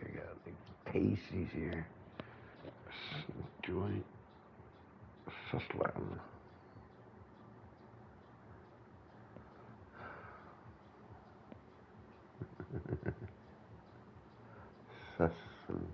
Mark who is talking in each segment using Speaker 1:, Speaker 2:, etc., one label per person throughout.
Speaker 1: I got like pasties here. Joint. Suslam. Suslam.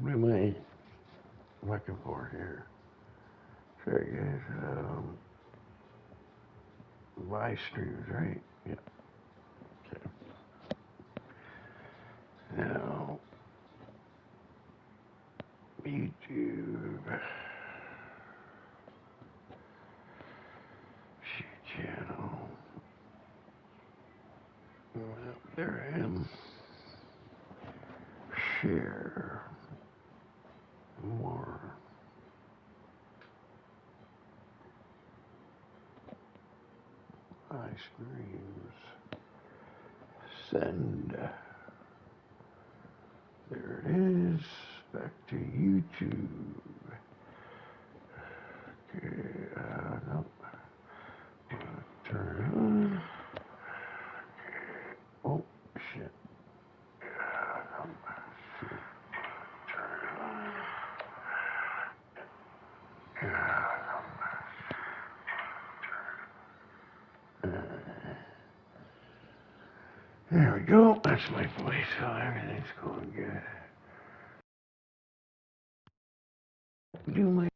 Speaker 1: What am I looking for here? Sorry guys, live streams, right? Yeah. Okay. Now, YouTube. Share channel. Well, there I am. Share. More. Live streams. Send. There it is. Back to YouTube. Okay, no. Turn it on. Oh, shit. Turn it on. There we go. That's my voice. So everything's going good. Do my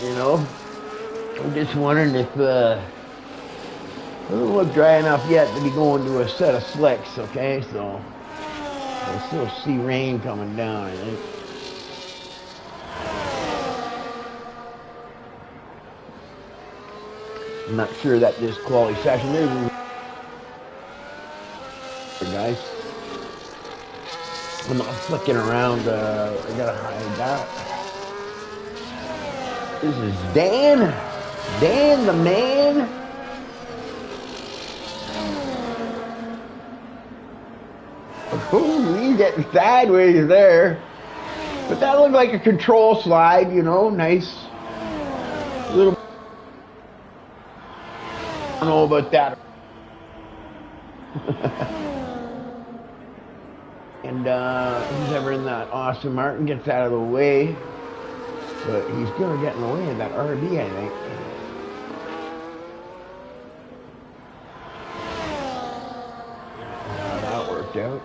Speaker 1: You know, I'm just wondering if it doesn't look dry enough yet to be going to a set of slicks. Okay, so I still see rain coming down, I think. I'm not sure that this quality session is, guys. I'm not flicking around. I gotta hide that. This is Dan. Dan the man. Ooh, he's getting sideways there. But that looked like a control slide, you know, nice. Little. I don't know about that. And who's ever in that Austin Martin gets out of the way. But he's going to get in the way of that RB, I think. That worked out.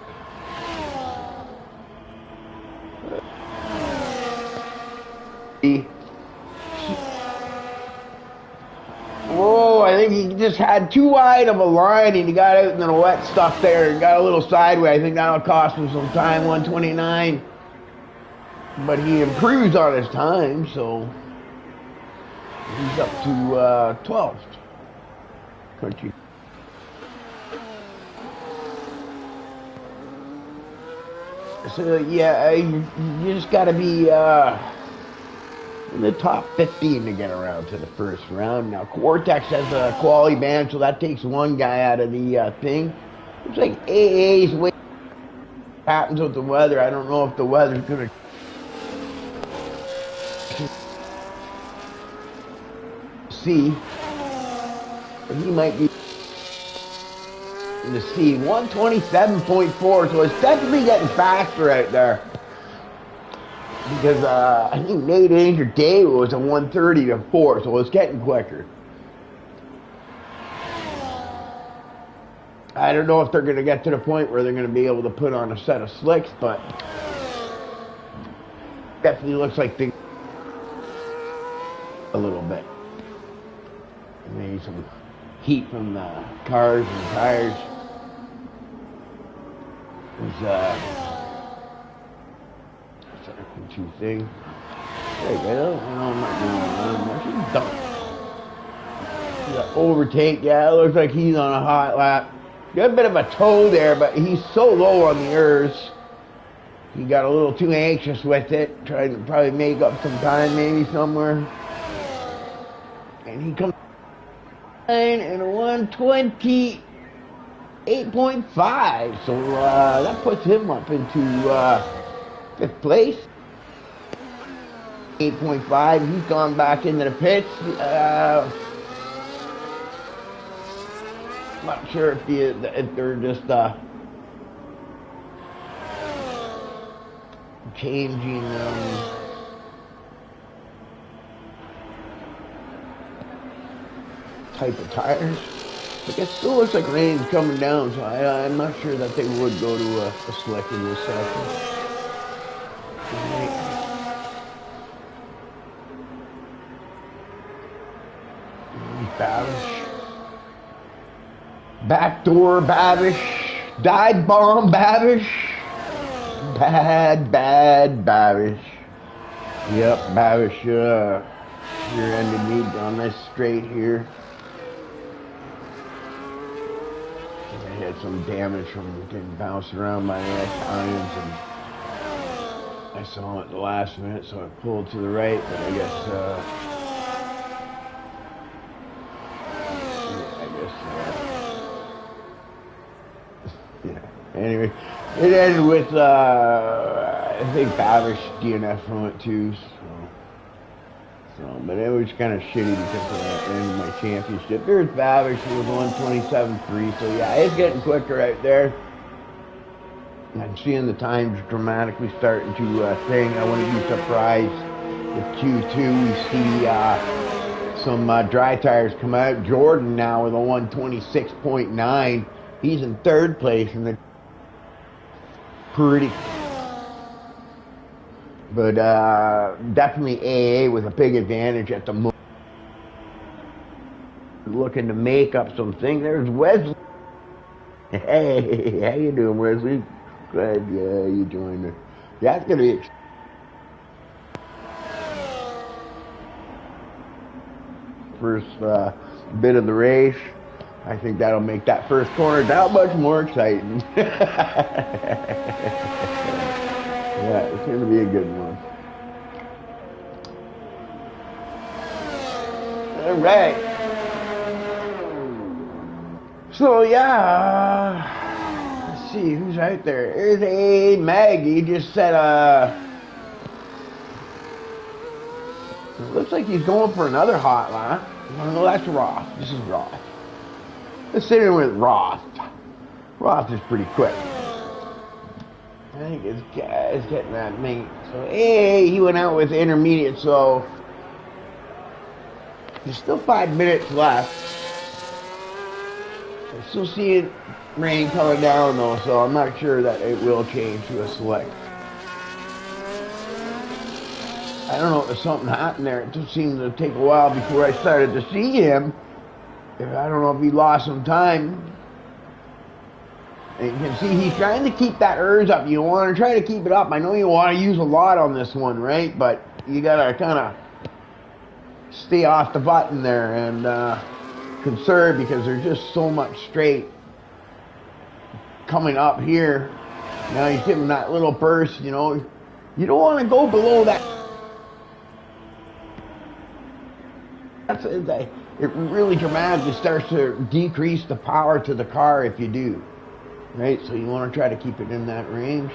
Speaker 1: Whoa, I think he just had too wide of a line and he got out in the wet stuff there and got a little sideways. I think that'll cost him some time, 129. But he improves on his time, so he's up to 12th. Country. So yeah, you just got to be in the top 15 to get around to the first round. Now Quartex has a quality ban, so that takes one guy out of the thing. It's like AA's way happens with the weather. I don't know if the weather's gonna see, but he might be in the C. 127.4, so it's definitely getting faster out there. Because I think Nate Anger Day was a 130 to 4, so it's getting quicker. I don't know if they're going to get to the point where they're going to be able to put on a set of slicks, but definitely looks like they a little bit. Maybe some heat from the cars and tires. There's two thing. There you go. No, I'm not doing that. She's done. Overtake. Yeah, it looks like he's on a hot lap. Got a bit of a toe there, but he's so low on the earth. He got a little too anxious with it. Tried to probably make up some time maybe somewhere. And he comes and a 128.5. So that puts him up into 5th place. 8.5. He's gone back into the pits. Not sure if they're just changing type of tires. But it still looks like rain's coming down, so I'm not sure that they would go to a slick in this section. Right. Babish. Backdoor Babish. Dive bomb Babish. Bad Babish. Yep, Babish rear-ended me down this straight here. I had some damage from getting bounced around by the irons, and I saw it at the last minute, so I pulled to the right, but I guess yeah. Anyway, it ended with I think Babish DNF from it too. So, but it was kind of shitty because of the end of my championship. There's Babish, who was 127.3. So yeah, it's getting quicker out there. I'm seeing the times dramatically starting to thing. I wouldn't be surprised if Q2 we see some dry tires come out. Jordan now with a 126.9. He's in 3rd place in the pretty But definitely AA with a big advantage at the moment. Looking to make up some things. There's Wesley. Hey, how you doing, Wesley? Glad you joined us. Yeah, it's gonna be first bit of the race. I think that'll make that first corner that much more exciting. Yeah, it's gonna be a good one. All right. So yeah, let's see who's out there. There's a Maggie. Just said it looks like he's going for another hot lap. No, that's Roth. This is Roth. Let's sit in with Roth. Roth is pretty quick. I think his guy's getting that mate. So hey, he went out with intermediate. So there's still 5 minutes left. I'm still seeing rain coming down though, so I'm not sure that it will change to a select. I don't know if there's something happened there. It just seemed to take a while before I started to see him. I don't know if he lost some time. And you can see he's trying to keep that urge up. You want to try to keep it up. I know you want to use a lot on this one, right? But you got to kind of stay off the button there and conserve, because there's just so much straight coming up here. Now he's giving that little burst, you know. You don't want to go below that. It really dramatically starts to decrease the power to the car if you do. Right? So you want to try to keep it in that range.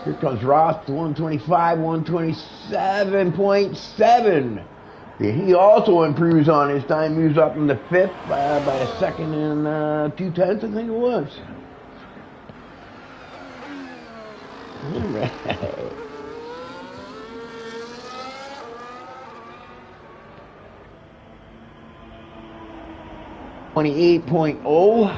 Speaker 1: Here comes Roth to 125, 127.7. He also improves on his time, moves up in the fifth by a second and 2/10, I think it was. All right. 28.0.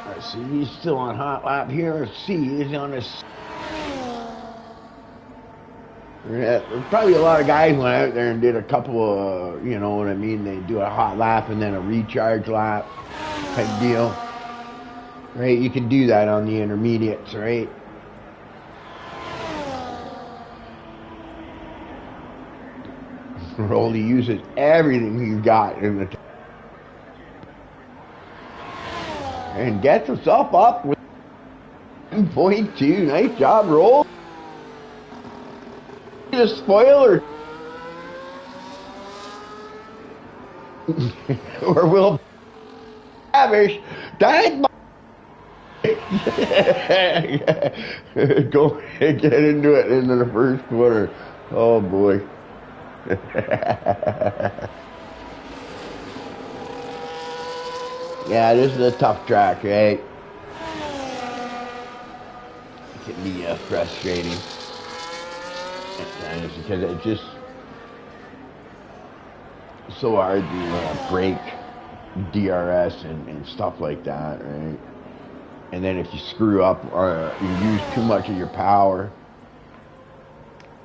Speaker 1: Let's see, he's still on hot lap here. Let's see, he's on his. Yeah, probably a lot of guys went out there and did a couple of, you know what I mean, they do a hot lap and then a recharge lap type deal. Right, you can do that on the intermediates, right? Rolly uses everything he's got in the and gets himself up with 1.2. Nice job, Roll. A spoiler. Or will Avish that go get into it into the first quarter. Oh boy. Yeah, this is a tough track, right? It can be frustrating at times because it's just so hard to break DRS and stuff like that, right? And then if you screw up or you use too much of your power,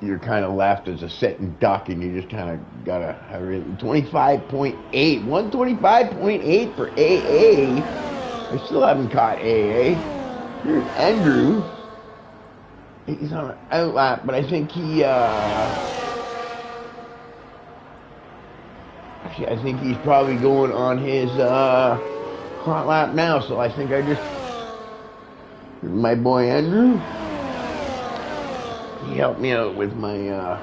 Speaker 1: you're kind of left as a sitting duck, and you just kind of gotta have it. 25.8, 125.8 for AA. I still haven't caught AA. Here's Andrew. He's on an outlap, but I think he, actually, I think he's probably going on his hot lap now. So I think my boy Andrew. He helped me out with my, I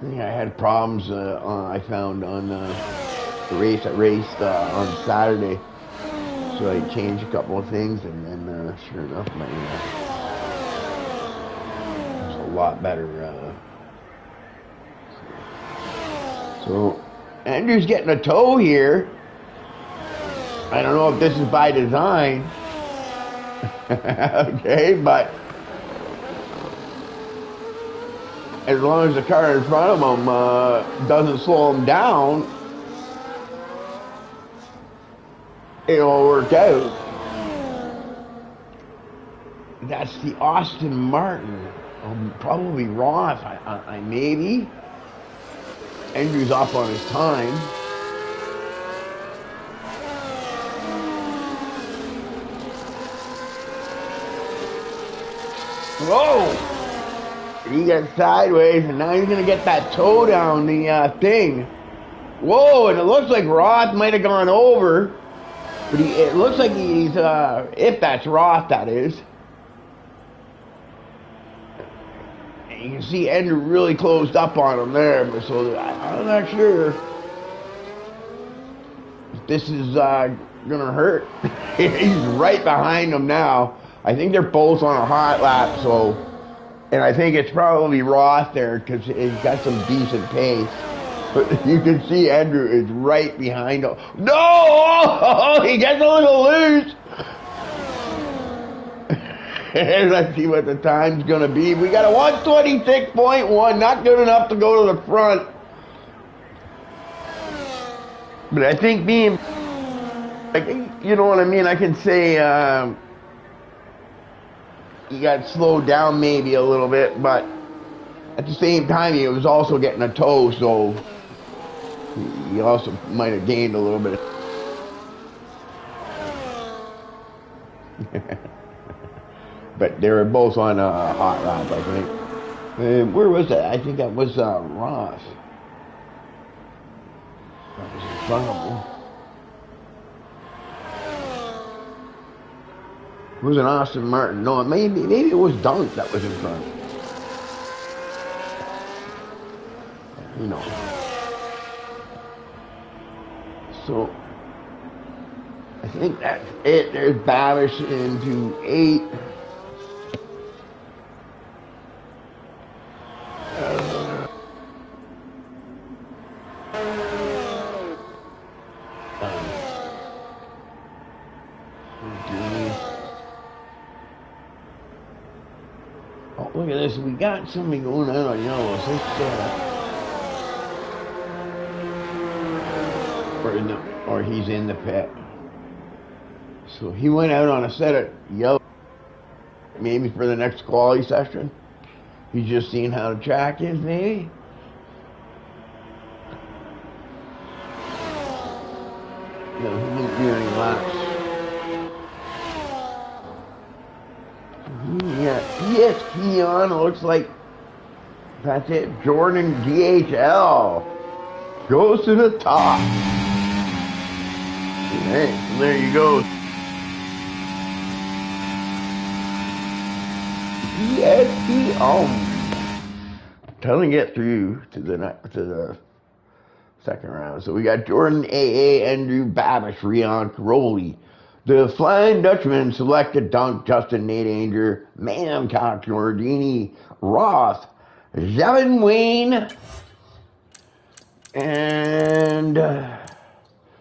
Speaker 1: think I had problems I found on the race I raced on Saturday. So I changed a couple of things, and then sure enough, my it was a lot better. So Andrew's getting a tow here. I don't know if this is by design. Okay, but as long as the car in front of him doesn't slow him down, it'll work out. That's the Austin Martin. Probably Roth. I maybe. Andrew's off on his time. Whoa! He got sideways, and now he's gonna get that toe down the thing. Whoa! And it looks like Roth might have gone over, but it looks like he's if that's Roth, that is. And you can see Andrew really closed up on him there, but so I'm not sure if this is gonna hurt. He's right behind him now. I think they're both on a hot lap, so, and I think it's probably Roth there because he's got some decent pace. But you can see Andrew is right behind him. No! Oh, he gets a little loose. Let's see what the time's going to be. We got a 126.1, not good enough to go to the front. But I think being, like, you know what I mean? I can say he got slowed down maybe a little bit, but at the same time he was also getting a toe, so he also might have gained a little bit. But they were both on a hot lap, I think. Where was that? I think that was Ross. That was in front of him. It wasn't Austin Martin. No, maybe it was Dunk that was in front. You know. So I think that's it. There's Babish into 8. Oh, look at this. We got somebody going out on yellow. So or he's in the pit. So he went out on a set of yellow, maybe for the next quality session. He's just seeing how the track is, maybe. No, he didn't do any laps. Yeah, PSP on, looks like that's it. Jordan DHL goes to the top. Hey, so there you go. PSP on. Trying to get through to the second round. So we got Jordan AA, Andrew Babish, Rion Caroli. The Flying Dutchman selected Dunk, Justin, Nate Anger, Mam, Cox, Nordini, Roth, Zevin Wayne, and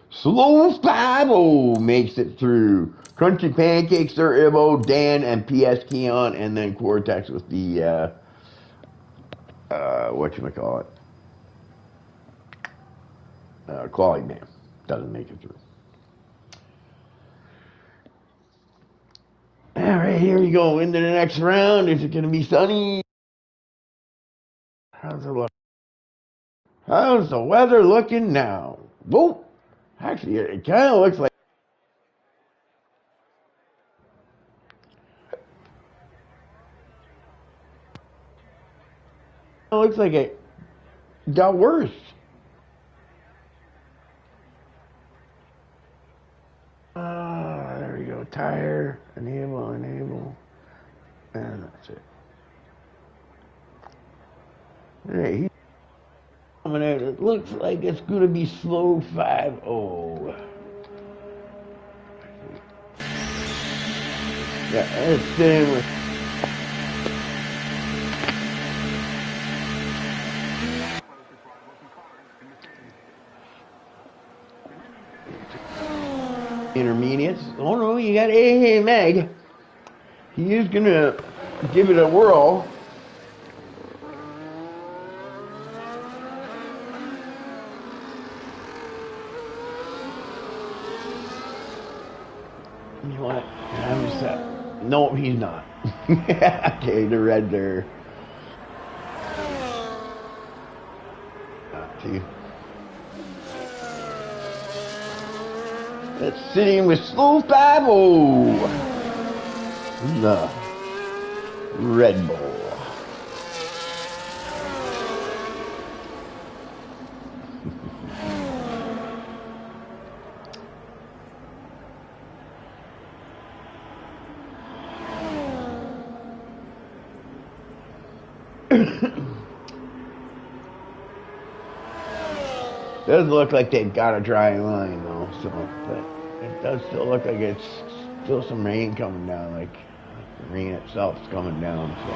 Speaker 1: Slow 5-0 makes it through. Crunchy Pancakes, Sir Ivo, Dan, and PS Keon, and then Cortex with the, whatchamacallit, quality man. Doesn't make it through. All right, here we go into the next round. Is it going to be sunny? How's the weather looking now? Whoa! Actually, it kind of looks like. It looks like it got worse. There we go. Tire, enable, and that's it. Hey, coming out. It looks like it's going to be slow 5-0. Yeah, it's staying with. Intermediates. Oh no, you got Hey Meg. He is gonna give it a whirl. You know what? I'm set. No, he's not. Okay, the red there. See. It's sitting with Slow 5-0. The Red Bull. Doesn't look like they've got a dry line though, so but it does still look like it's still some rain coming down, like the rain itself is coming down, so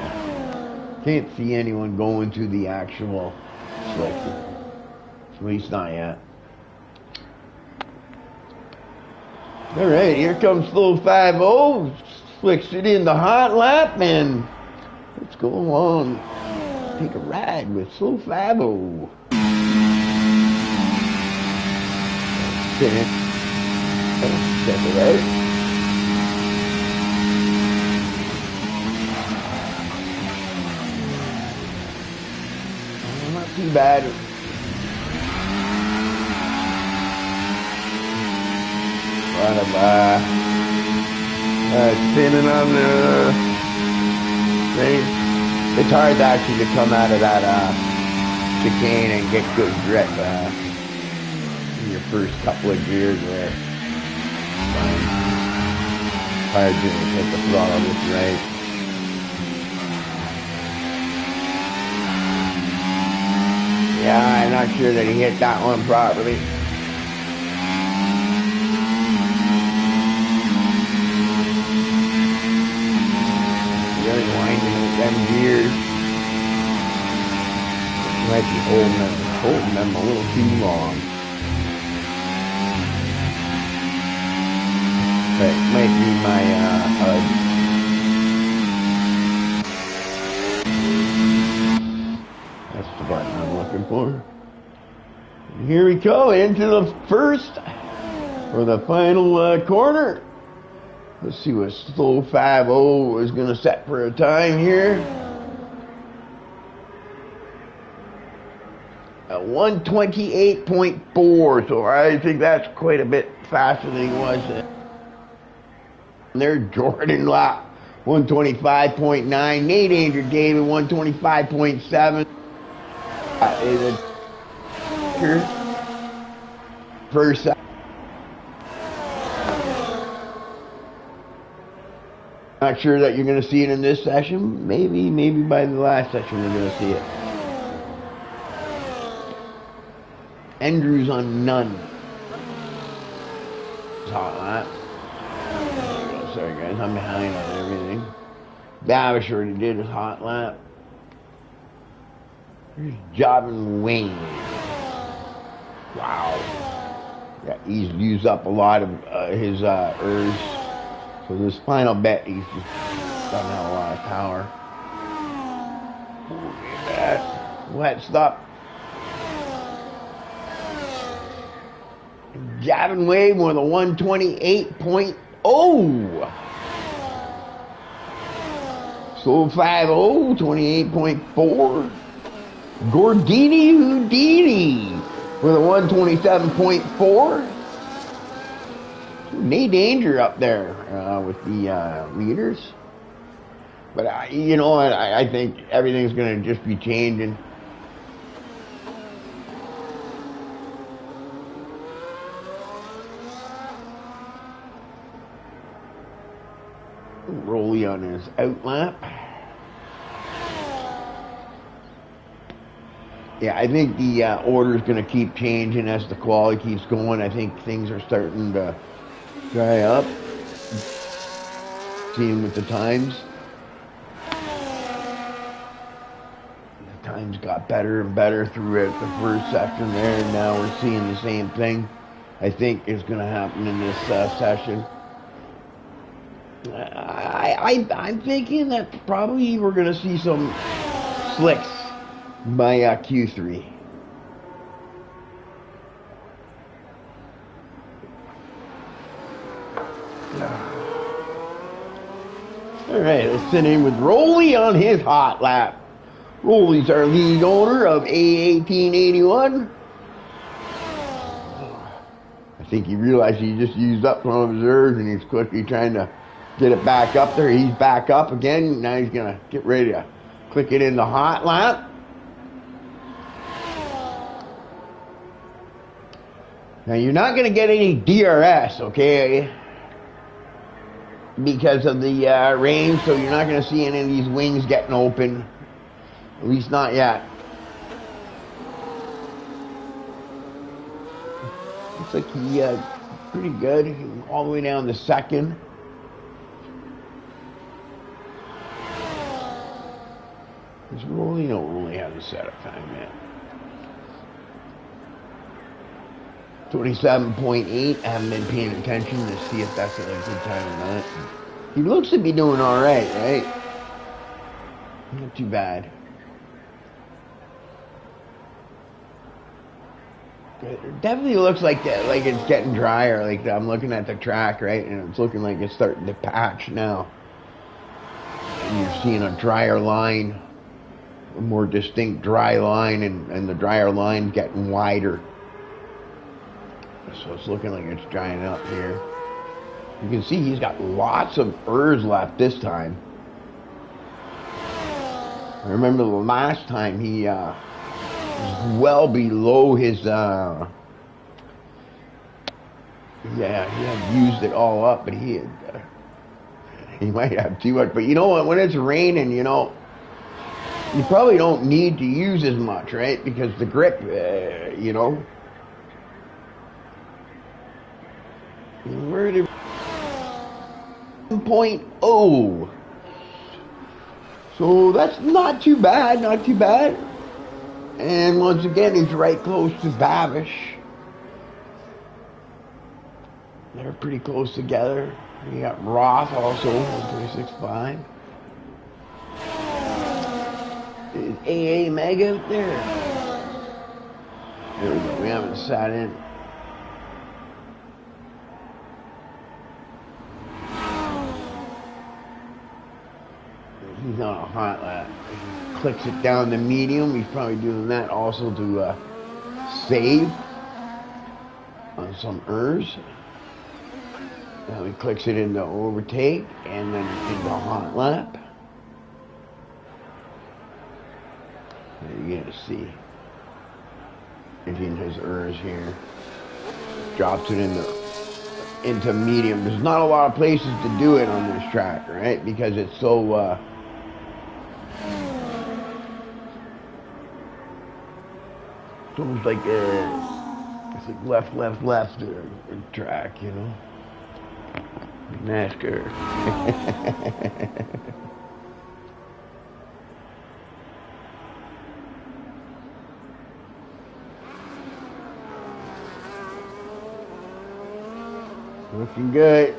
Speaker 1: can't see anyone going to the actual slick. At least not yet. Alright, here comes Slow 5-0. Slicks it in the hot lap and let's go along. Take a ride with Slow 5-0. Step it out. Not too bad. Lot of spinning on the thing. It's hard actually to come out of that chicane and get good grip. Your first couple of gears there. Hard to hit the throttle just right. Yeah, I'm not sure that he hit that one properly. Really winding with them gears. Might be holding them a little too long. That might be my HUD. That's the button I'm looking for. And here we go into the first or the final corner. Let's see what Slow 5-0 is going to set for a time here. A 128.4, so I think that's quite a bit faster than he was. There, Jordan lap 125.9. Nate Andrew David 125.7. Is it first? Not sure that you're going to see it in this session. Maybe by the last session we're going to see it. Andrews on none. Hot lap. Sorry guys, I'm behind on everything. Babish already did his hot lap. Here's Jobin Wayne. Wow. Yeah, he's used up a lot of his ERS. So this final bet, he's just doesn't have a lot of power. Look at that. Wet stop. Gavin Wade with a 128.0. Slow 5-0, 28.4. Gordini Houdini with a 127.4. Nate Danger up there with the leaders. But, you know what, I think everything's going to just be changing. Rolly on his out lap. Yeah, I think the order is going to keep changing as the quality keeps going. I think things are starting to dry up. Seeing with the times. The times got better and better throughout the first section there, and now we're seeing the same thing. I think is going to happen in this session. I'm thinking that probably we're going to see some slicks by Q3. All right, let's sit in with Rolly on his hot lap. Rolly's our lead owner of A1881. I think he realized he just used up one of his herbs and he's quickly trying to get it back up there. He's back up again. Now he's going to get ready to click it in the hot lap. Now you're not going to get any DRS, okay? Because of the rain, so you're not going to see any of these wings getting open. At least not yet. Looks like he pretty good, all the way down to second. This Rolly don't really have the setup time yet. 27.8. I haven't been paying attention to see if that's a good time or not. He looks to be doing all right, right? Not too bad. It definitely looks like that, like it's getting drier. Like I'm looking at the track, right, and it's looking like it's starting to patch now. And you're seeing a drier line, a more distinct dry line, and the drier line getting wider. So it's looking like it's drying up here. You can see he's got lots of ers left this time. I remember the last time he was well below his, he had used it all up, but he might have too much. But you know what, when it's raining, you know, you probably don't need to use as much, right? Because the grip, you know, where did 1.0. So that's not too bad, not too bad. And once again, he's right close to Babish. They're pretty close together. You got Roth also, 1.65. Is AA Meg out there? There we go, we haven't sat in. He's on a hot lap. He clicks it down to medium. He's probably doing that also to save on some ers. Now he clicks it into overtake and then into hot lap. And you're gonna see if he has ers here. Drops it into medium. There's not a lot of places to do it on this track, right? Because it's so it's almost like it's like left track, you know. NASCAR. Looking good.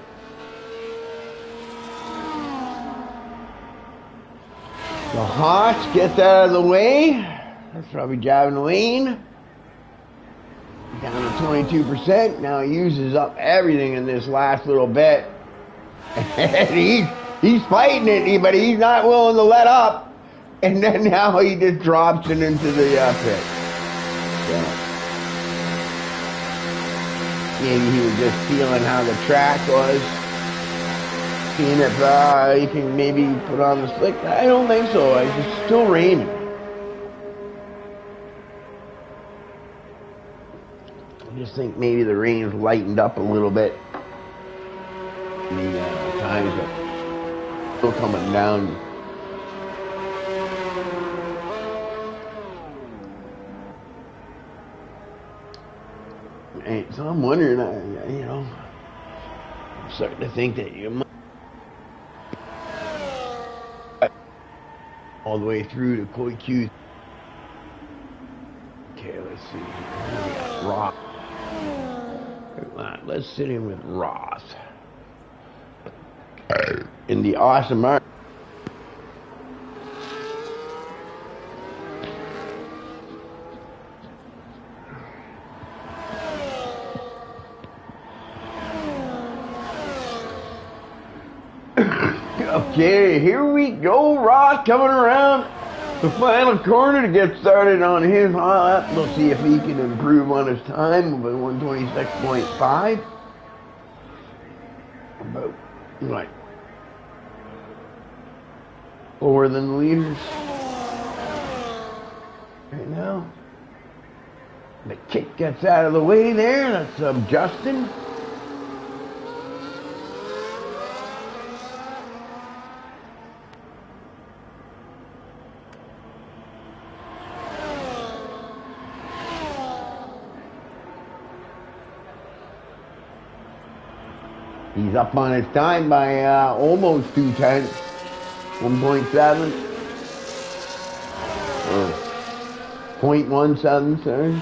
Speaker 1: The Haas gets out of the way. That's probably driving the lane. Down to 22%. Now he uses up everything in this last little bit. And he's fighting it, but he's not willing to let up. And then now he just drops it into the pit. Yeah. Maybe he was just feeling how the track was. Seeing if he can maybe put on the slick. I don't think so. It's still raining. I just think maybe the rain's lightened up a little bit. The times are still coming down. And so I'm wondering, you know, I'm starting to think that you might all the way through to Koi Q. Okay, let's see. We got Roth. Let's sit in with Roth. In the awesome art. Okay, here we go. Ross coming around the final corner to get started on his hot lap. We'll see if he can improve on his time of a 126.5. About, like, lower than the leaders right now. The kick gets out of the way there. That's Justin. He's up on his time by almost 2/10, 1.7. 0.17, sorry.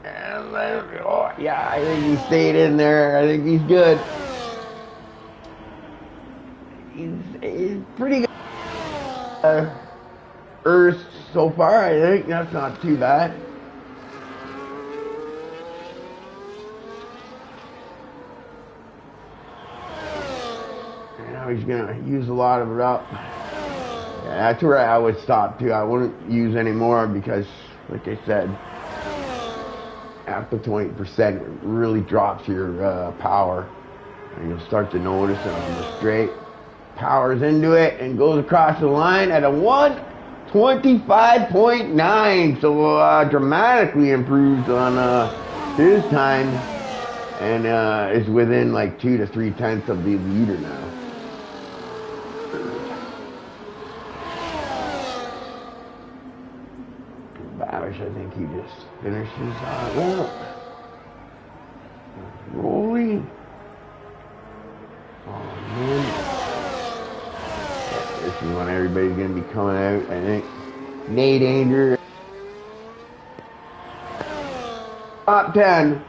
Speaker 1: And oh, yeah, I think he stayed in there. I think he's good. He's pretty good. Earth so far, I think that's not too bad. Now he's gonna use a lot of it up. Yeah, that's where I would stop too. I wouldn't use any more because, like I said, after 20%, it really drops your power, and you'll start to notice it on the straight. Powers into it and goes across the line at a 1:25.9, so dramatically improved on his time, and is within like 2 to 3 tenths of the leader now. Babish, I think he just finishes rolling. Oh man. This is when everybody's going to be coming out, I think. Nate Anger. Top 10.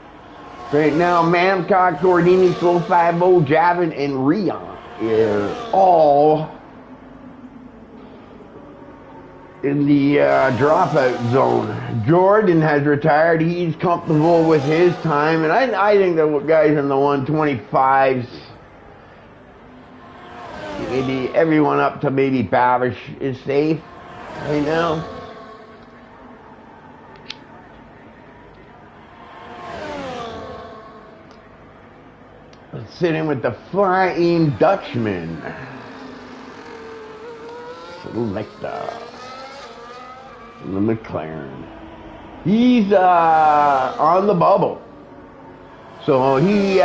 Speaker 1: Right now, Mamcock, Gordini, Slow 5-0, Javin, and Rion are all in the dropout zone. Jordan has retired. He's comfortable with his time, and I think the guys in the 125s, maybe everyone up to maybe Babish is safe right now. Let's sit in with the Flying Dutchman. Selecta. The McLaren. He's on the bubble. So he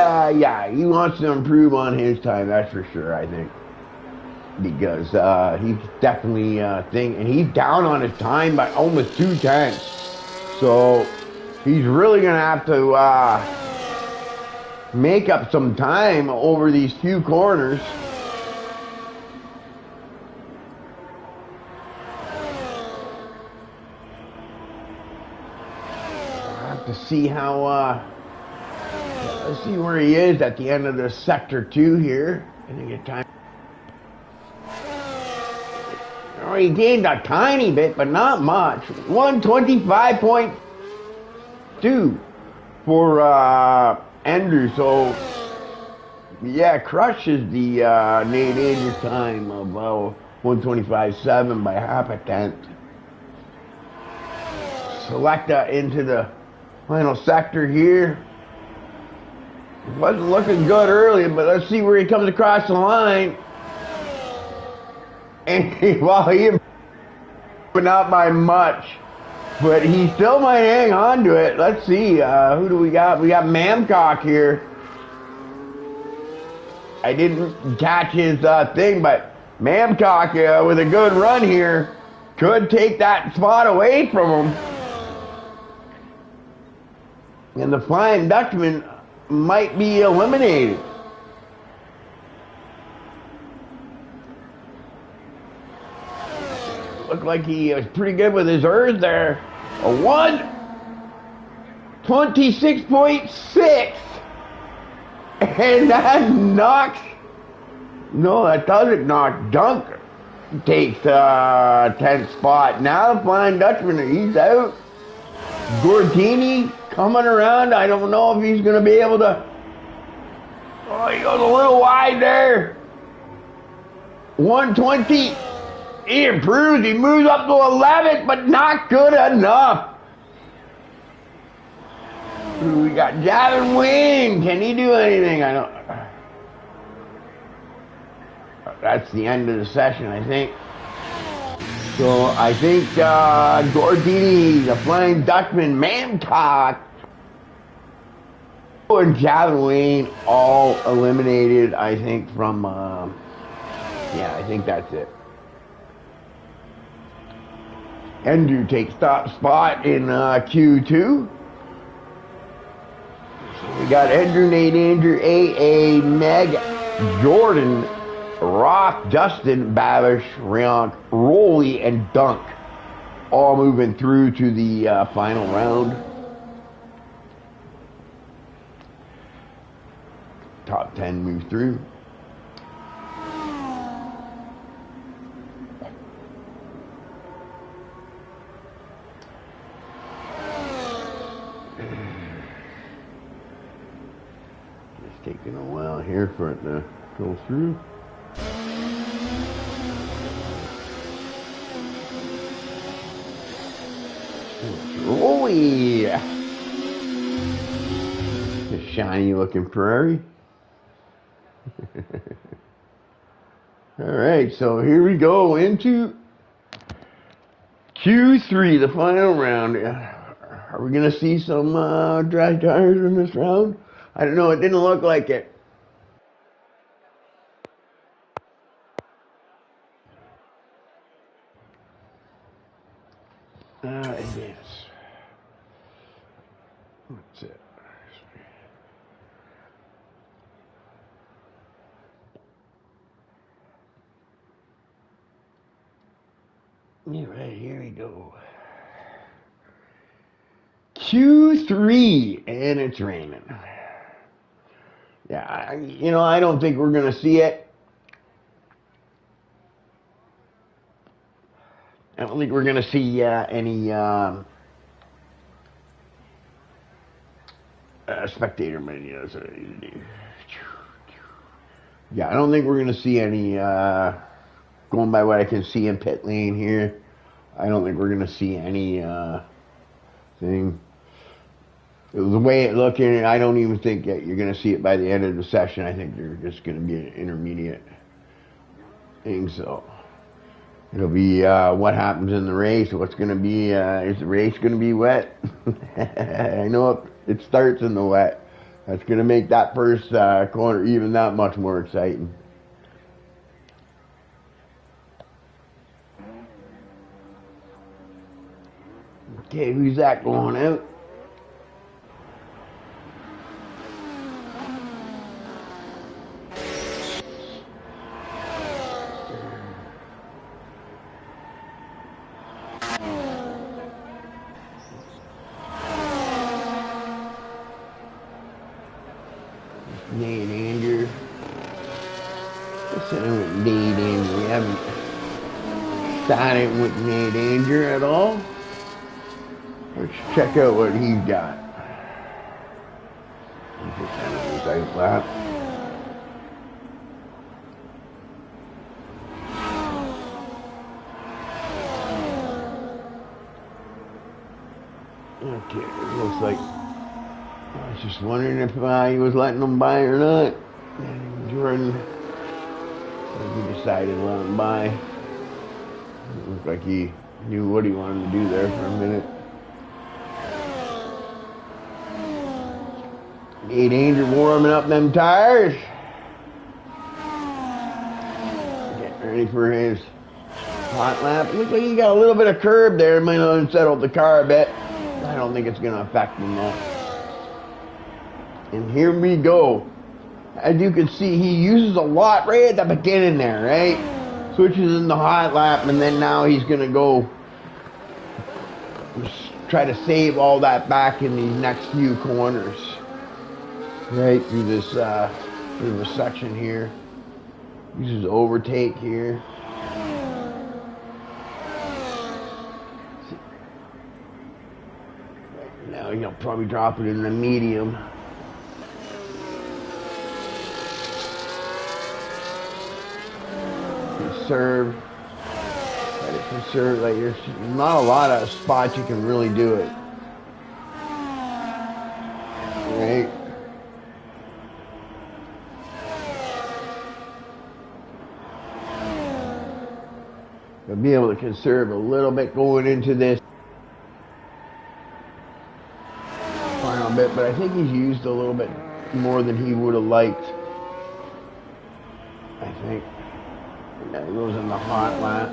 Speaker 1: wants to improve on his time, that's for sure, I think. Because he's definitely and he's down on his time by almost 2 tenths. So he's really gonna have to make up some time over these few corners. I'll have to see how let's see where he is at the end of the sector 2 here. I think it's time. Oh, he gained a tiny bit, but not much. 125.2 for Andrew. So, yeah, crushes the Nate Andrews time of 125.7 by half a tenth. Selecta into the final sector here. Wasn't looking good early, but let's see where he comes across the line. And he not by much, but he still might hang on to it. Let's see, who do we got? We got Mamcock here. I didn't catch his thing, but Mamcock with a good run here could take that spot away from him. And the Flying Dutchman might be eliminated. Looked like he was pretty good with his ERS there. A 126.6. And that knocks. No, that doesn't knock. Dunk takes 10th spot. Now the Flying Dutchman, he's out. Gordini coming around. I don't know if he's going to be able to. Oh, he goes a little wide there. 120. He improves. He moves up to 11th, but not good enough. We got Gavin Wing. Can he do anything? I don't. That's the end of the session, I think. So I think Gordini, the Flying Dutchman, Mancock, and Gavin Wing all eliminated, I think, from, yeah, I think that's it. Andrew takes top spot in Q2. So we got Andrew, Nate, Andrew, AA, Meg, Jordan, Roth, Justin, Babish, Rionk, Rolly, and Dunk all moving through to the final round. Top 10 move through. It's taking a while here for it to go through. Rolly! A shiny looking Ferrari. Alright, so here we go into Q3, the final round. Are we going to see some dry tires in this round? I don't know, it didn't look like it. Yes. That's it. Yeah, right, here we go. Q3, and it's raining. Yeah, I don't think we're going to see it. I don't think we're going to see any spectator menus. Yeah, I don't think we're going to see any, going by what I can see in pit lane here, I don't think we're going to see any thing. The way it looking, I don't even think that you're going to see it by the end of the session. I think they're just going to be an intermediate thing, so it'll be what happens in the race. What's going to be, is the race going to be wet? I know it starts in the wet. That's going to make that first corner even that much more exciting. Okay, who's that going out? Nate Andrew. Let's sit in with Nate Andrew. We haven't started with Nate Andrew at all. Let's check out what he's got. He's just kind of inside lap. Okay, it looks like I was just wondering if he was letting them by or not. And Jordan, he decided to let him by. It looked like he knew what he wanted to do there for a minute. Nate Andrew warming up them tires. Getting ready for his hot lap. Looks like he got a little bit of curb there. Might have unsettled the car a bit. I don't think it's going to affect him though. And here we go. As you can see, he uses a lot right at the beginning there, right? Switches in the hot lap, and then now he's going to go try to save all that back in these next few corners. Right through this section here. Uses overtake here. Now he'll probably drop it in the medium. Conserve. Let it conserve. Like there's not a lot of spots you can really do it. Right? You'll be able to conserve a little bit going into this final bit, but I think he's used a little bit more than he would have liked. I think. And that goes in the hot lap.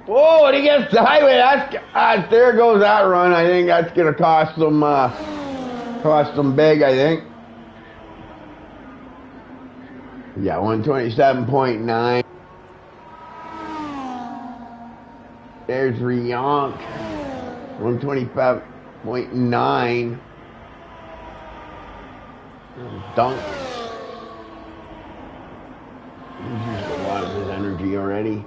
Speaker 1: Whoa, and he gets the highway. That's there goes that run. I think that's gonna cost them big, I think. Yeah, 127.9. There's Rionk. 125.9. Dunk. He's used a lot of his energy already.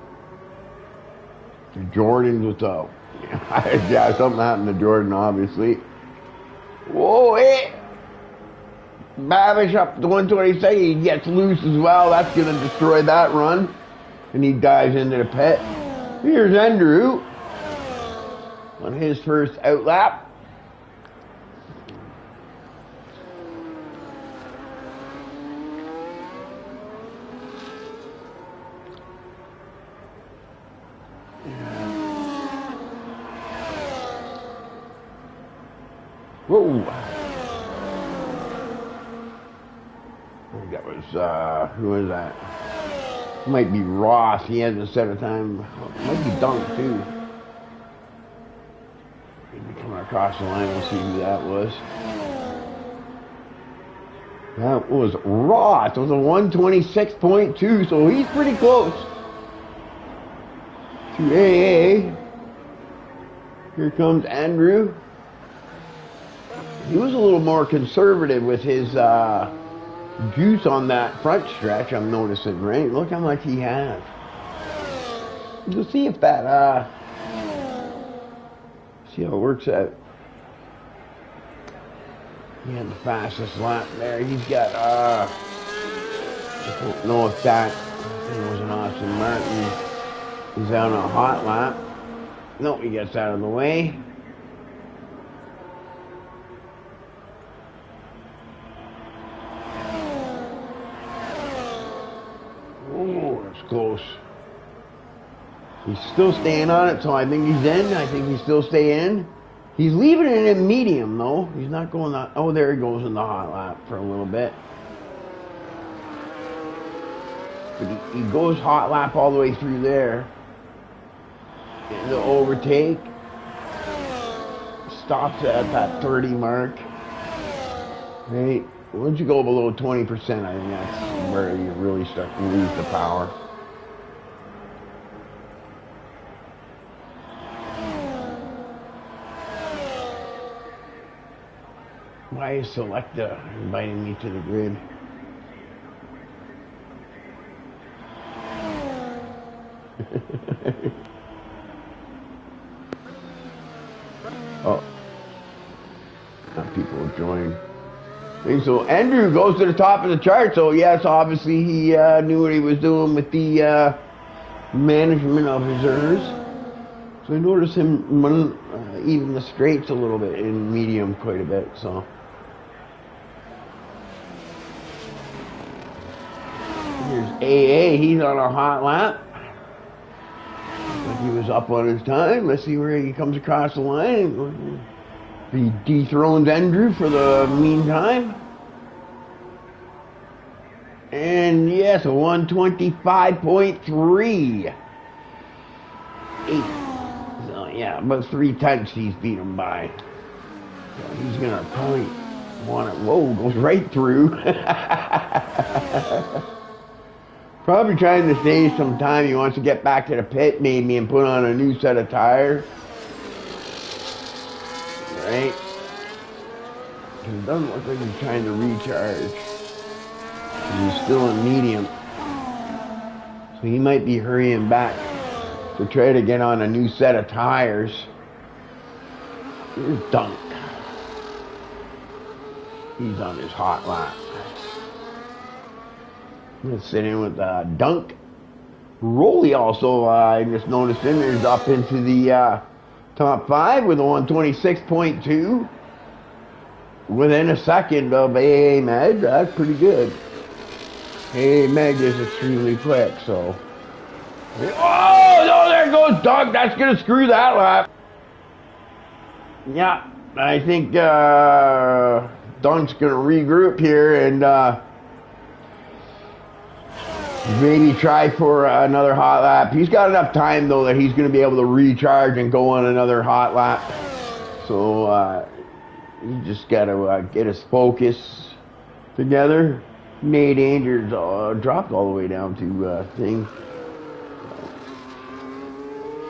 Speaker 1: Jordan with the yeah, something happened to Jordan, obviously. Whoa, hey! Babish up to 126. He gets loose as well. That's gonna destroy that run, and he dives into the pit. Here's Andrew on his first out lap. Whoa! That was, who was that? Might be Ross. He hasn't set a time. Might be Dunk, too. Maybe coming across the line. We'll see who that was. That was Ross. It was a 126.2, so he's pretty close to AA. Here comes Andrew. He was a little more conservative with his juice on that front stretch, I'm noticing, right? Look how much he has. We'll see if that, see how it works out. He had the fastest lap there. He's got, I don't know if that was an Austin Martin. He's out on a hot lap. No, he gets out of the way. Close. He's still staying on it, so I think he's in. I think he's still staying. He's leaving it in medium, though. He's not going on. Oh, there he goes in the hot lap for a little bit. But he goes hot lap all the way through there. And the overtake. Stops at that 30 mark. Right? Once you go below 20%, I think that's where you really start to lose the power. Why is Selecta inviting me to the grid? Oh. Now people have joined. And so Andrew goes to the top of the chart. So yes, obviously he knew what he was doing with the management of his errors. So I noticed him running even the straights a little bit in medium quite a bit. So here's AA. He's on a hot lap. Looks like he was up on his time. Let's see where he comes across the line. He dethrones Andrew for the meantime. And yes, a 125.3. 8. So yeah, about 3 tenths he's beat him by. So he's gonna probably want it. Whoa, goes right through. Probably trying to save some time. He wants to get back to the pit maybe and put on a new set of tires. Right? It doesn't look like he's trying to recharge. He's still in medium. So he might be hurrying back to try to get on a new set of tires. Here's Dunk. He's on his hot lap. I'm going to sit in with Dunk. Rolly also, I just noticed him, is up into the top 5 with a 126.2. Within a second of A Meg. That's pretty good. A Meg is extremely quick, so. Oh, no, there goes Dunk. That's going to screw that lap. Yeah, I think Dunk's going to regroup here and maybe try for another hot lap. He's got enough time, though, that he's going to be able to recharge and go on another hot lap. So he just got to get his focus together. Nate Andrews dropped all the way down to thing.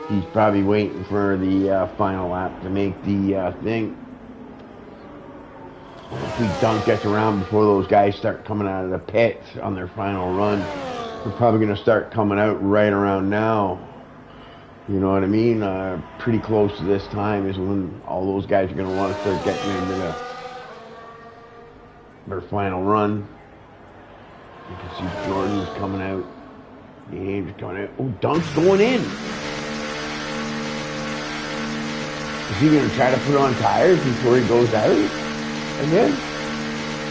Speaker 1: He's probably waiting for the final lap to make the thing. Hopefully Dunk gets around before those guys start coming out of the pits on their final run. They're probably going to start coming out right around now. You know what I mean? Pretty close to this time is when all those guys are going to want to start getting into their final run. You can see Jordan's coming out. Andrew's coming out. Oh, Dunk's going in. Is he going to try to put on tires before he goes out again?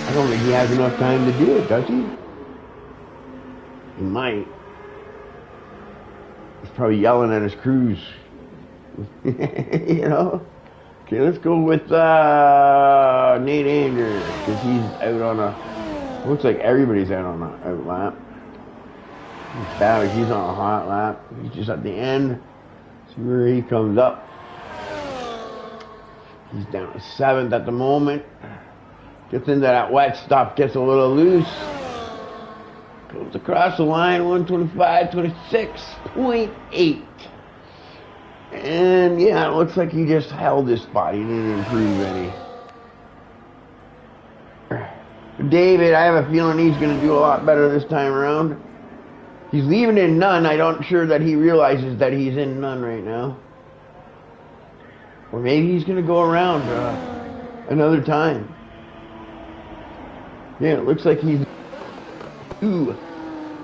Speaker 1: I don't think he has enough time to do it, does he? He might. He's probably yelling at his crews. You know? Okay, let's go with Nate Andrews, because he's out on a... Looks like everybody's out on an out lap. He's on a hot lap. He's just at the end. See where he comes up. He's down to 7th at the moment. Gets into that wet stuff, gets a little loose. Goes across the line, 125.26.8. And yeah, it looks like he just held his spot. He didn't improve any. David, I have a feeling he's going to do a lot better this time around. He's leaving in none. I'm not sure that he realizes that he's in none right now. Or maybe he's going to go around another time. Yeah, it looks like he's 2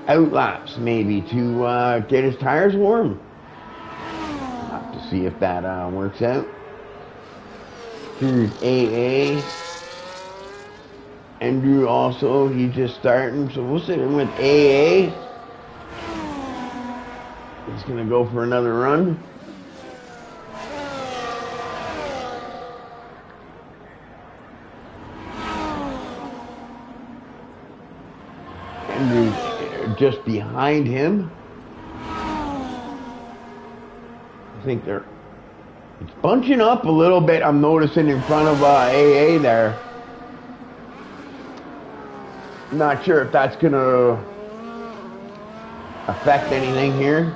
Speaker 1: out laps maybe to get his tires warm. We'll have to see if that works out. Here's AA. Andrew also, he's just starting, so we'll sit in with AA. He's going to go for another run. Andrew's just behind him. I think it's bunching up a little bit, I'm noticing in front of AA there. Not sure if that's going to affect anything here.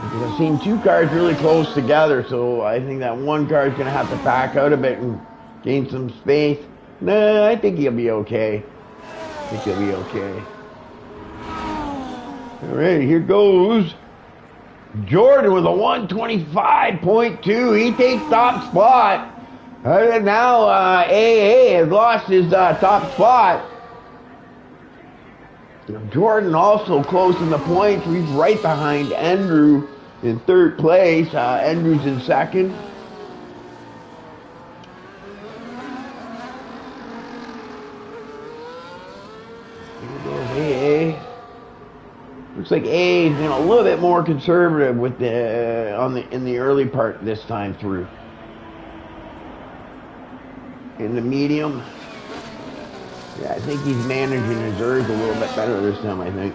Speaker 1: Because I've seen 2 cars really close together, so I think that one car is going to have to back out a bit and gain some space. Nah, I think he'll be okay. I think he'll be okay. All right, here goes Jordan with a 125.2. He takes top spot. Now AA has lost his top spot. Jordan also close in the points. He's right behind Andrew in 3rd place. Andrew's in 2nd. Here goes AA. Looks like AA is being a little bit more conservative with in the early part this time through. In the medium, yeah, I think he's managing his urge a little bit better this time, I think.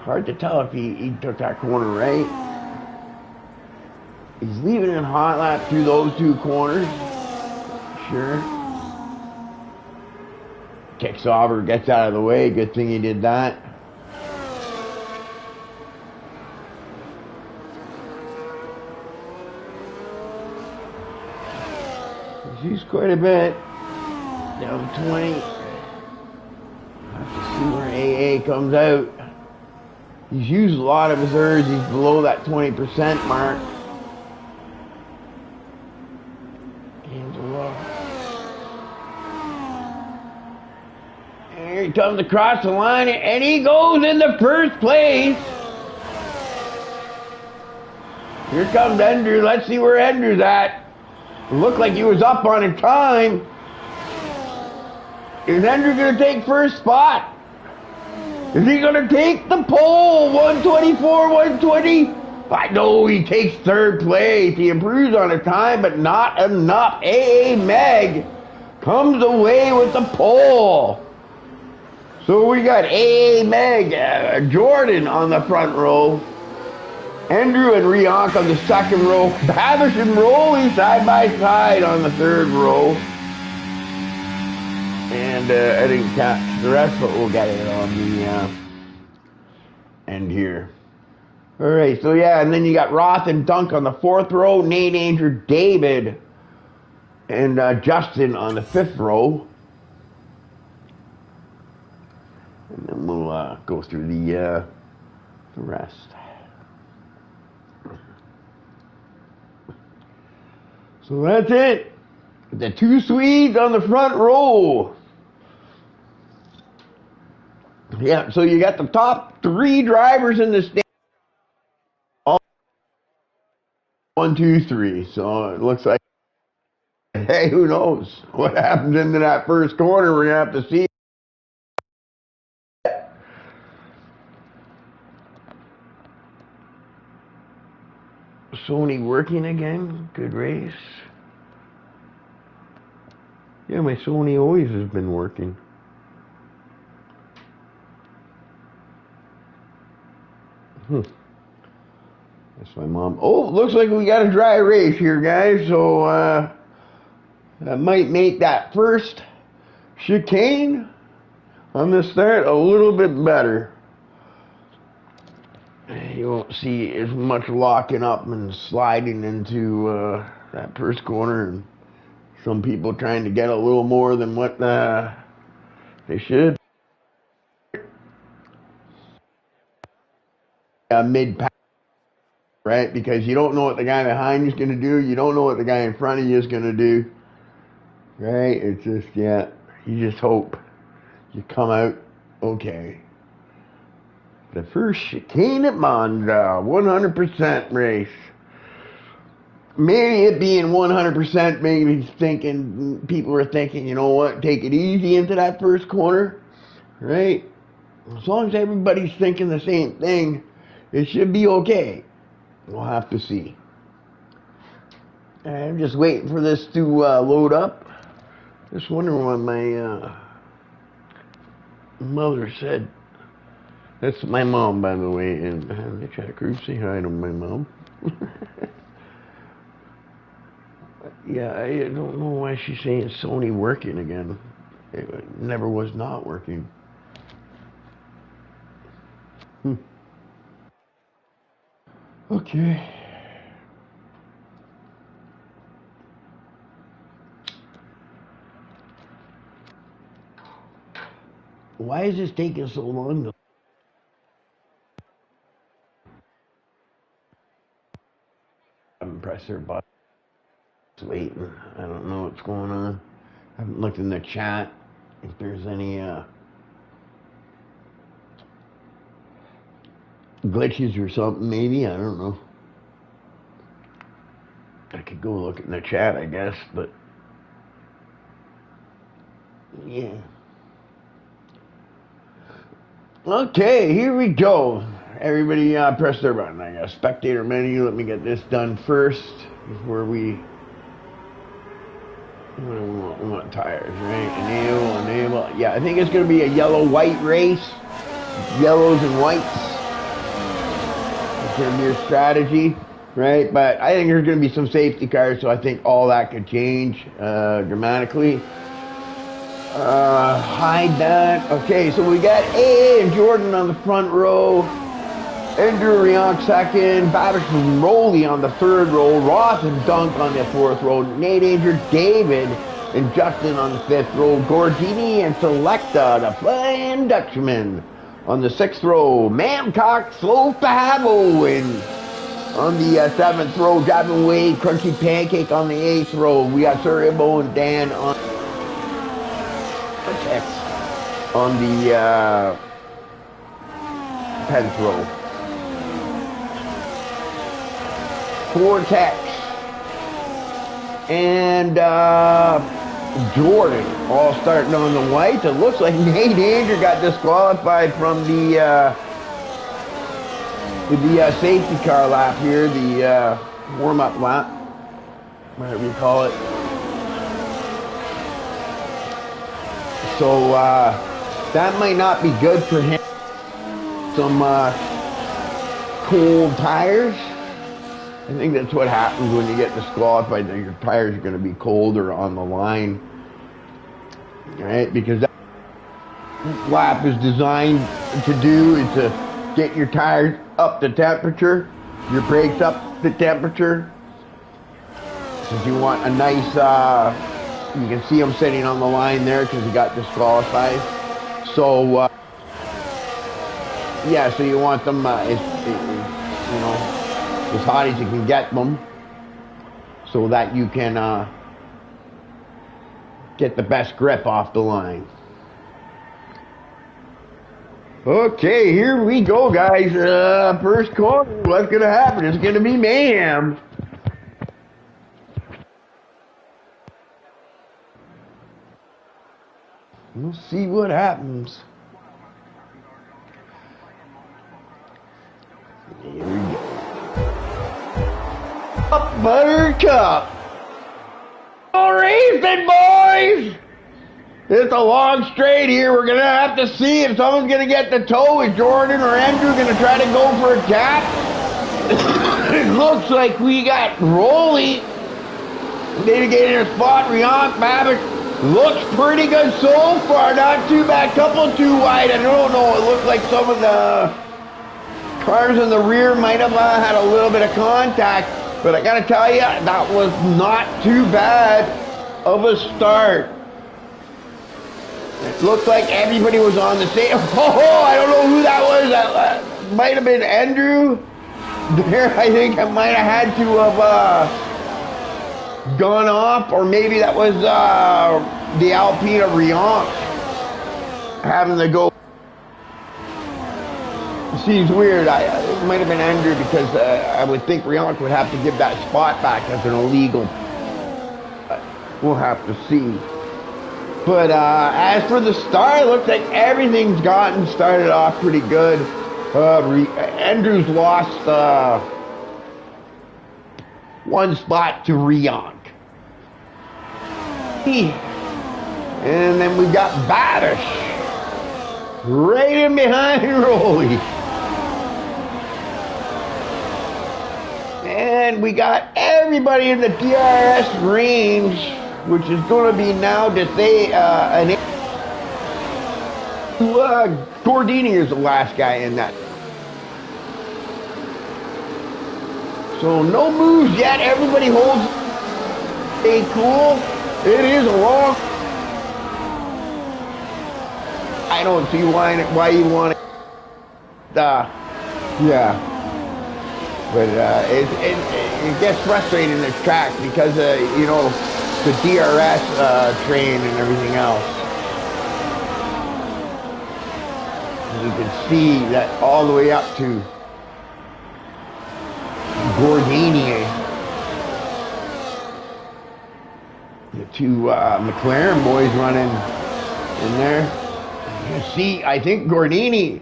Speaker 1: Hard to tell if he took that corner right. He's leaving in hot lap through those 2 corners. Sure. Kicks off or gets out of the way. Good thing he did that. He's quite a bit. Down 20. Have to see where AA comes out. He's used a lot of his errs. He's below that 20% mark. Here he comes across the line, and he goes in the first place. Here comes Andrew. Let's see where Andrew's at. It looked like he was up on a time. Is Andrew going to take first spot? Is he going to take the pole? 124, 120? I know he takes third place. He improves on a time, but not enough. AA Meg comes away with the pole. So we got AA Meg, Jordan on the front row. Andrew and Rionk on the second row. Babish and Rolly side by side on the third row. And I didn't catch the rest, but we'll get it on the end here. All right, so yeah, and then you got Roth and Dunk on the fourth row, Nate, Andrew, David, and Justin on the fifth row. And then we'll go through the rest. So that's it. The two Swedes on the front row. Yeah, so you got the top three drivers in the stand. 1, 2, 3. So it looks like, hey, who knows what happens into that first corner? We're gonna have to see. Sony working again. Good race. Yeah, my Sony always has been working. That's my mom. Oh, looks like we got a dry race here, guys. So that might make that first chicane on the start a little bit better. You won't see as much locking up and sliding into that first corner, and some people trying to get a little more than what they should. Mid-pack, right? Because you don't know what the guy behind you is going to do. You don't know what the guy in front of you is going to do. Right? It's just, yeah, you just hope you come out okay. The first chicane at Monza, 100% race. Maybe it being 100%, maybe thinking, people are thinking, you know what, take it easy into that first corner, right? As long as everybody's thinking the same thing, it should be okay. We'll have to see. I'm just waiting for this to load up. Just wondering what my mother said. That's my mom, by the way, in the chat group. Say hi to my mom. Yeah, I don't know why she's saying Sony working again. It never was not working. Okay. Why is this taking so long? Press her button. Waiting. I don't know what's going on. I haven't looked in the chat if there's any glitches or something, maybe. I don't know. I could go look in the chat, I guess, but yeah. Okay, here we go. Everybody press their button, I guess. Spectator menu, let me get this done first before we want tires, right? Enable. Yeah, I think it's going to be a yellow-white race. Yellows and whites. It's going to be your strategy, right? But I think there's going to be some safety cars, so I think all that could change dramatically. Hide that. Okay, so we got AA and Jordan on the front row. Andrew Rionk second, Babish and Rowley on the third row, Ross and Dunk on the fourth row, Nate Danger, David and Justin on the fifth row, Gordini and Selecta, the Flying Dutchman on the sixth row, Mamcock, Slow Fabo and on the seventh row, Gavin Wade, Crunchy Pancake on the eighth row. We got Sir Ibo and Dan on the 10th row. Vortex and Jordan all starting on the white. It looks like Nate Andrew got disqualified from the safety car lap here, the warm-up lap, whatever you call it. So that might not be good for him. Some cold tires. I think that's what happens when you get disqualified. Your tires are going to be colder on the line, right? Because that lap is designed to do is to get your tires up to temperature, your brakes up to temperature. Because you want a nice, you can see him sitting on the line there because he got disqualified. So, yeah, so you want them, you know, as hot as you can get them so that you can get the best grip off the line. Okay, here we go, guys. First corner, what's going to happen? It's going to be mayhem. We'll see what happens. Here we go. Up, Buttercup. All racing, boys. It's a long straight here. We're going to have to see if someone's going to get the toe. Is Jordan or Andrew going to try to go for a gap? It looks like we got Rowley mitigating a spot. Rionk, Babish looks pretty good so far. Not too bad. Couple too wide. I don't know. It looks like some of the cars in the rear might have had a little bit of contact. But I got to tell you, that was not too bad of a start. It looked like everybody was on the same. Oh, I don't know who that was. That might have been Andrew. There, I think I might have had to have gone off, or maybe that was the Alpina Rionk having to go. Seems weird. It might have been Andrew because I would think Rionk would have to give that spot back as an illegal. We'll have to see. But as for the start, it looks like everything's gotten started off pretty good. Andrew's lost one spot to Rionk. And then we got Babish right in behind Rowley. And we got everybody in the DRS range, which is going to be now to say Gordini is the last guy in that. So no moves yet. Everybody holds. Stay cool. It is a long. I don't see why you want it. Yeah. But it gets frustrating in this track because you know, the DRS train and everything else. You can see that all the way up to Gordini. The two McLaren boys running in there. You see, I think Gordini,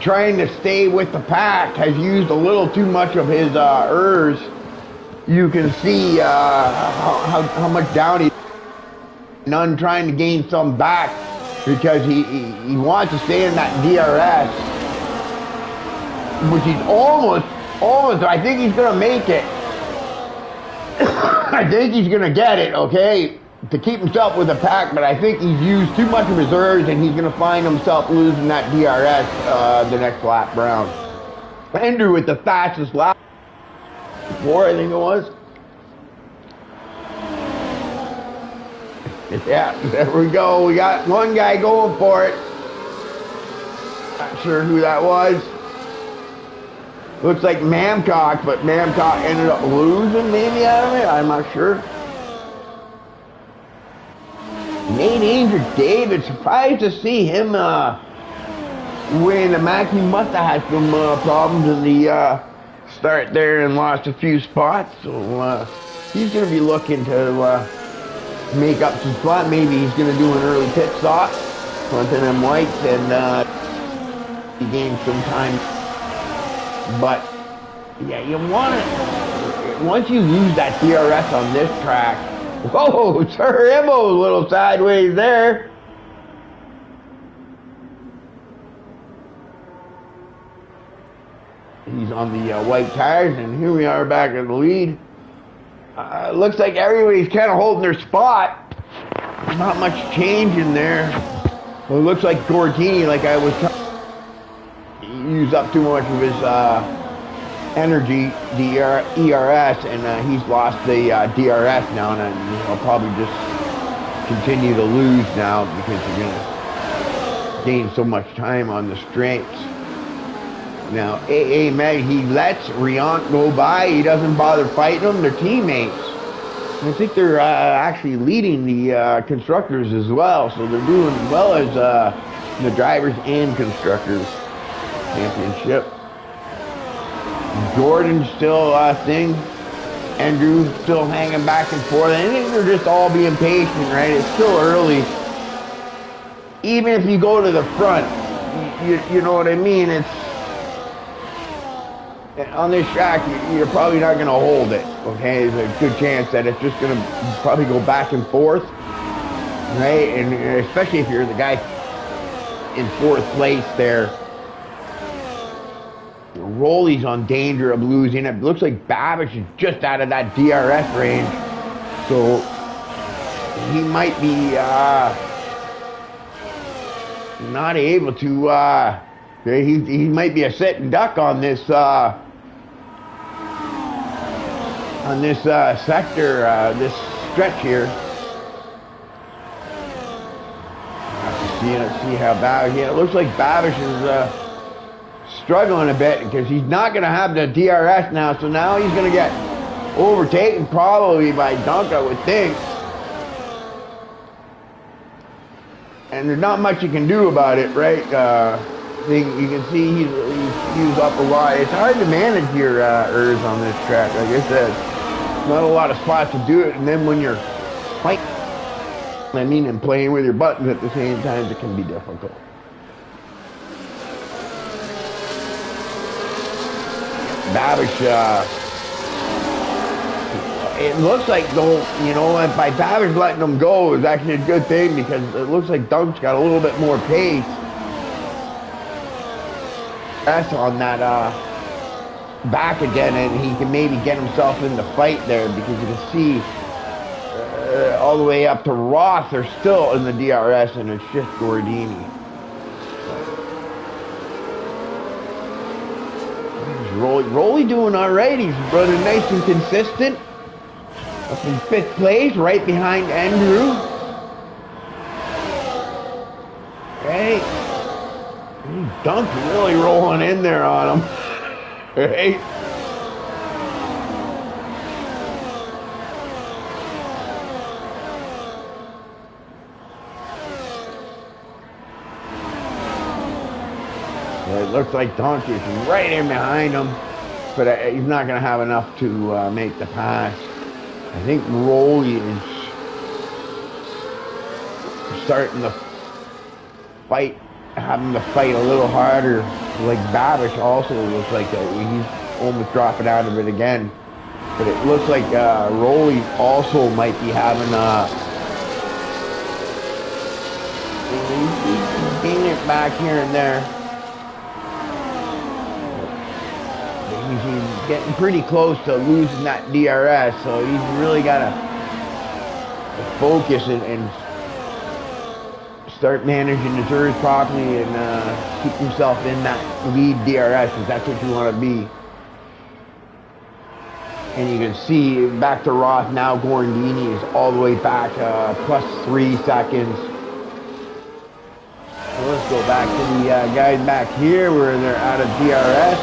Speaker 1: trying to stay with the pack, has used a little too much of his ERS. You can see how much down he. None trying to gain some back because he wants to stay in that DRS, which he's almost. I think he's gonna make it. I think he's gonna get it. Okay, to keep himself with the pack, but I think he's used too much reserves and he's going to find himself losing that DRS the next lap round. Andrew with the fastest lap, 4 I think it was. Yeah, there we go. We got one guy going for it. Not sure who that was. Looks like Mamcock, but Mamcock ended up losing maybe out of it. I'm not sure. Nate Andrew David, surprised to see him win. Mackie must have had some problems in the start there and lost a few spots. So he's going to be looking to make up some spot. Maybe he's going to do an early pit stop, front of them whites, and he gained some time. But yeah, you want it. Once you lose that DRS on this track, whoa, Sir Immo a little sideways there. He's on the white tires, and here we are back in the lead. Looks like everybody's kind of holding their spot. Not much change in there. Well, it looks like Gordini, like I was telling, used up too much of his energy, the ERS, and he's lost the DRS now, and he'll probably just continue to lose now because you're going to gain so much time on the straights. Now, AA Meg, he lets Riant go by. He doesn't bother fighting them. They're teammates. And I think they're actually leading the constructors as well, so they're doing as well as the drivers and constructors championship. Jordan still thing. Andrew still hanging back and forth. I think they're just all being patient, right? It's still early. Even if you go to the front, you know what I mean? It's on this track, you're probably not going to hold it, okay? There's a good chance that it's just going to probably go back and forth, right? And especially if you're the guy in 4th place there. Rolly's on danger of losing. It looks like Babish is just out of that DRS range. So he might be not able to, he might be a sitting duck on this sector, this stretch here. Have to see how Babish. Yeah, it looks like Babish is struggling a bit because he's not going to have the DRS now. So now he's going to get overtaken probably by Dunk, I would think. And there's not much you can do about it, right? You can see he's used up a lot. It's hard to manage your ERS on this track. Like I said, not a lot of spots to do it. And then when you're fighting, and playing with your buttons at the same time, it can be difficult. Babish, it looks like though, by Babish letting them go is actually a good thing because it looks like Dunk's got a little bit more pace. That's on that back again, and he can maybe get himself in the fight there because you can see all the way up to Roth, they're still in the DRS, and it's just Gordini. Rolly doing all right. He's running nice and consistent. Up in 5th place, right behind Andrew. Okay. Dunk really rolling in there on him. Right? It looks like Dunk is right in behind him, but he's not going to have enough to make the pass. I think Rolly is starting to fight, having to fight a little harder. Like Babish also looks like he's almost dropping out of it again. But it looks like Rolly also might be having he's getting it back here and there. He's getting pretty close to losing that DRS, so he's really got to focus and start managing the turns properly and keep himself in that lead DRS, because that's what you want to be. And you can see back to Roth now. Gordini is all the way back, plus 3 seconds. So let's go back to the guys back here where they're out of DRS.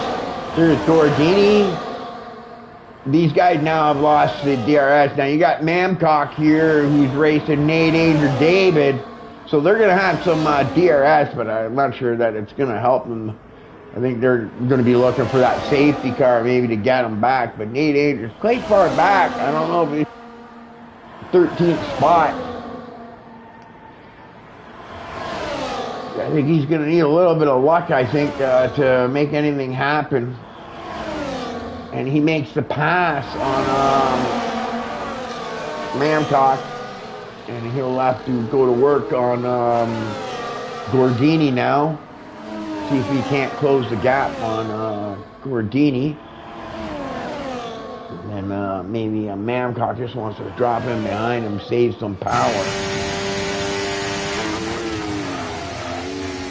Speaker 1: There's Gordini. These guys now have lost the DRS. Now you got Mamcock here who's racing Nate Anger David. So they're going to have some DRS, but I'm not sure that it's going to help them. I think they're going to be looking for that safety car maybe to get them back. But Nate Anger's quite far back. I don't know if he's 13th spot. I think he's going to need a little bit of luck, I think, to make anything happen. And he makes the pass on Mamcock. And he'll have to go to work on Gordini now. See if he can't close the gap on Gordini. And then maybe Mamcock just wants to drop him behind him, save some power.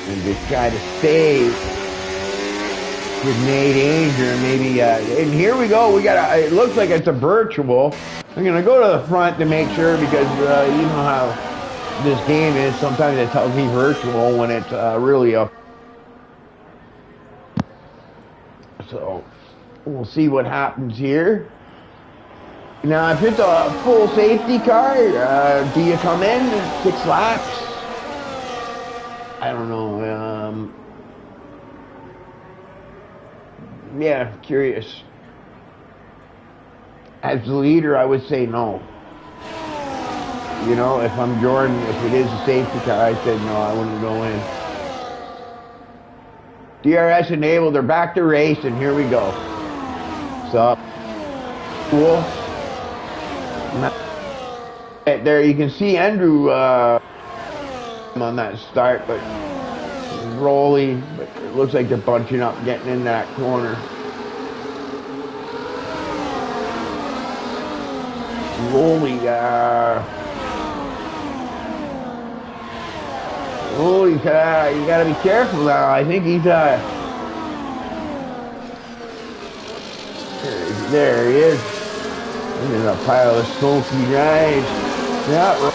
Speaker 1: And just try to save with Nate Anger, maybe, and here we go, it looks like it's a virtual. I'm gonna go to the front to make sure, because you know how this game is, sometimes it tells me virtual when it's really a... So, we'll see what happens here. Now, if it's a full safety car, do you come in 6 laps? I don't know, yeah, curious. As the leader, I would say no. You know, if I'm Jordan, if it is a safety car, I said no, I wouldn't go in. DRS enabled, they're back to race, and here we go. So, cool. There you can see Andrew on that start, but Rolly, but it looks like they're bunching up, getting in that corner. Rolly, you gotta be careful now. I think he's, there he is. This is a pile of smoky guys. Yeah,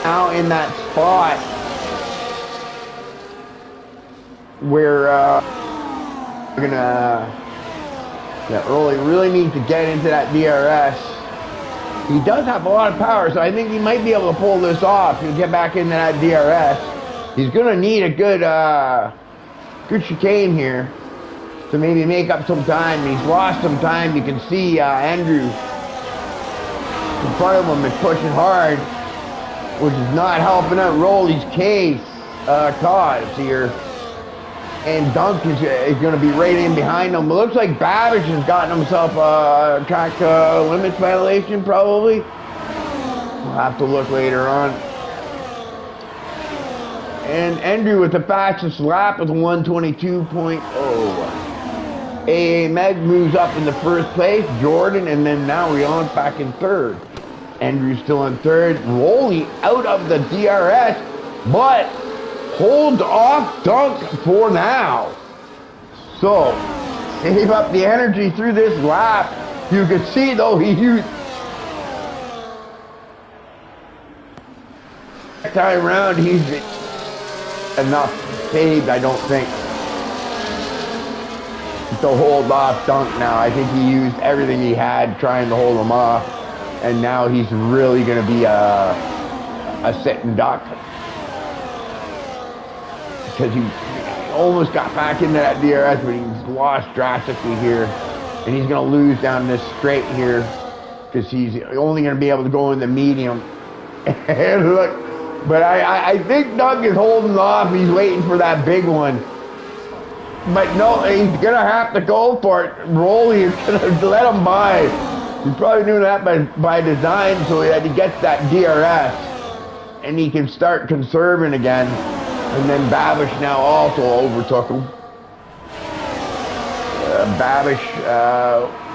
Speaker 1: now in that spot where we're gonna, that Rolly really needs to get into that DRS. He does have a lot of power, so I think he might be able to pull this off. He'll get back into that DRS. He's gonna need a good good chicane here to maybe make up some time. He's lost some time. You can see Andrew in front of him is pushing hard, which is not helping out Rolly's case cause here. And Dunk is going to be right in behind him. It looks like Babbage has gotten himself a track limits violation, probably. We'll have to look later on. And Andrew with the fastest lap with 122.0. AA Meg moves up in the first place. Jordan, and then now Rion's back in third. Andrew's still in third. Rolly out of the DRS, but hold off Dunk for now. So, save up the energy through this lap. You can see though he used time around he's enough saved, I don't think, to hold off Dunk now. I think he used everything he had trying to hold him off, and now he's really going to be a sitting duck. Because he almost got back into that DRS, but he's lost drastically here. And he's going to lose down this straight here, because he's only going to be able to go in the medium. And look, but I think Doug is holding off. He's waiting for that big one. But no, he's going to have to go for it. Rolly is going to let him by. He's probably doing that by design so that he gets that DRS. And he can start conserving again. And then Babish now also overtook him. Babish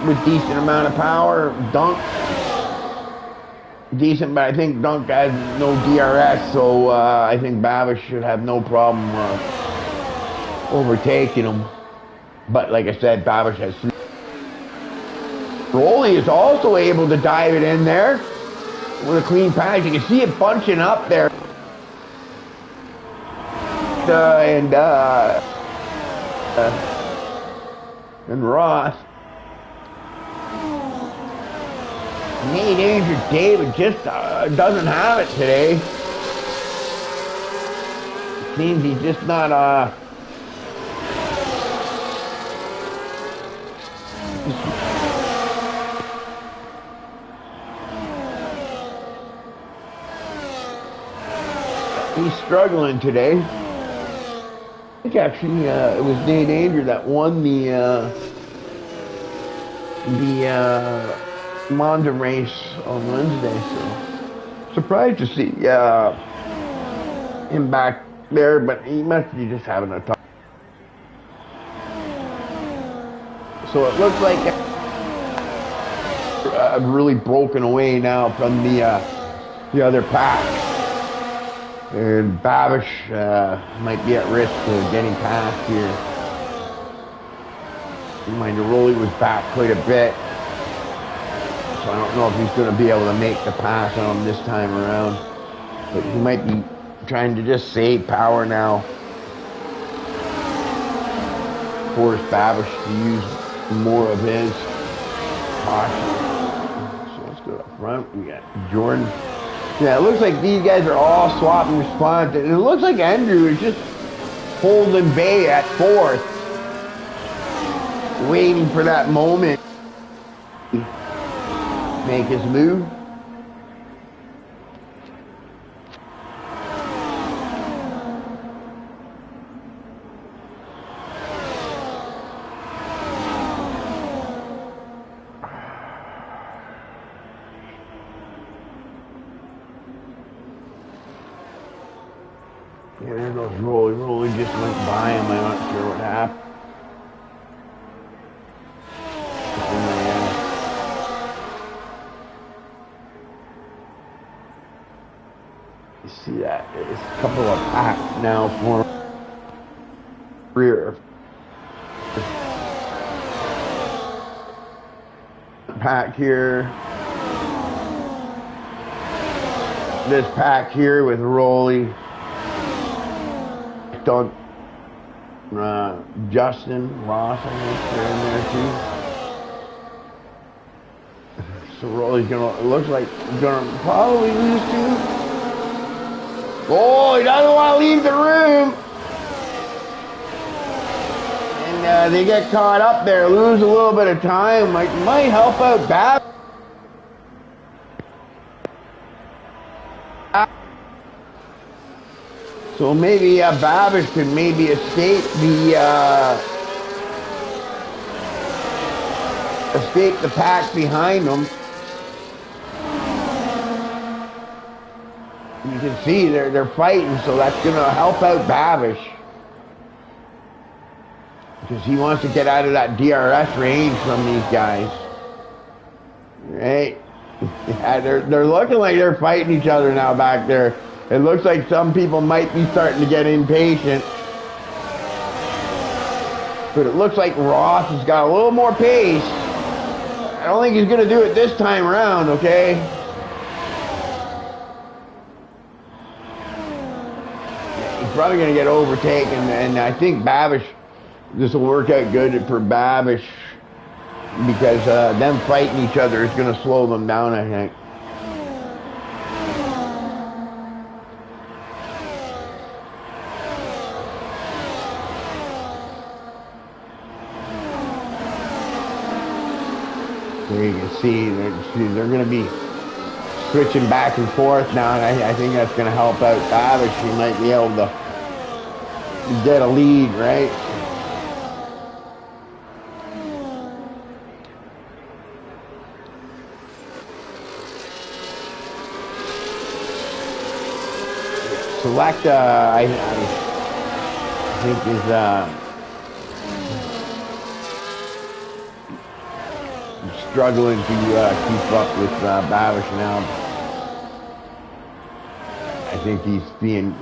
Speaker 1: with decent amount of power. Dunk decent, but I think Dunk has no DRS, so I think Babish should have no problem overtaking him. But like I said, Babish has three. Rolly is also able to dive it in there with a clean pass. You can see it bunching up there. And Ross. Nate Andrew David just doesn't have it today. It seems he's just not he's struggling today. I think actually it was Nate Andrew that won the Monza race on Wednesday, so surprised to see him back there, but he must be just having a tough. So it looks like really broken away now from the other pack, and Babish might be at risk of getting past here. Mind you, Rolly was back quite a bit. So I don't know if he's going to be able to make the pass on him this time around. But he might be trying to just save power now. Force Babish to use more of his caution. So let's go up front. We got Jordan. Yeah, it looks like these guys are all swapping response. And it looks like Andrew is just holding Bay at fourth, waiting for that moment. Make his move. Yeah, there goes Rolly. Rolly just went by him. I'm not sure what happened. You see that? It's a couple of packs now for rear. Pack here. This pack here with Rolly. Doug, Justin, Ross, I think they're in there too. So Rolly's gonna, it looks like he's gonna probably lose too. Oh, he doesn't want to leave the room. And they get caught up there, lose a little bit of time. Might help out Bab. So maybe Babish can maybe escape the pack behind him. You can see they're fighting, so that's gonna help out Babish because he wants to get out of that DRS range from these guys. Right? Yeah, they're looking like they're fighting each other now back there. It looks like some people might be starting to get impatient. But it looks like Ross has got a little more pace. I don't think he's going to do it this time around, okay? He's probably going to get overtaken, and I think Babish, this will work out good for Babish because them fighting each other is going to slow them down, I think. There you can see they're going to be switching back and forth now, and I think that's going to help out Babish. He might be able to get a lead, right? Select, I think is struggling to keep up with Babish now. I think he's being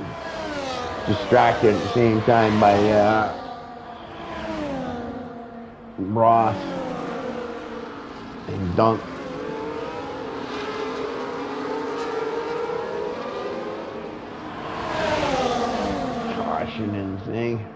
Speaker 1: distracted at the same time by Ross and Dunk. Caution and thing.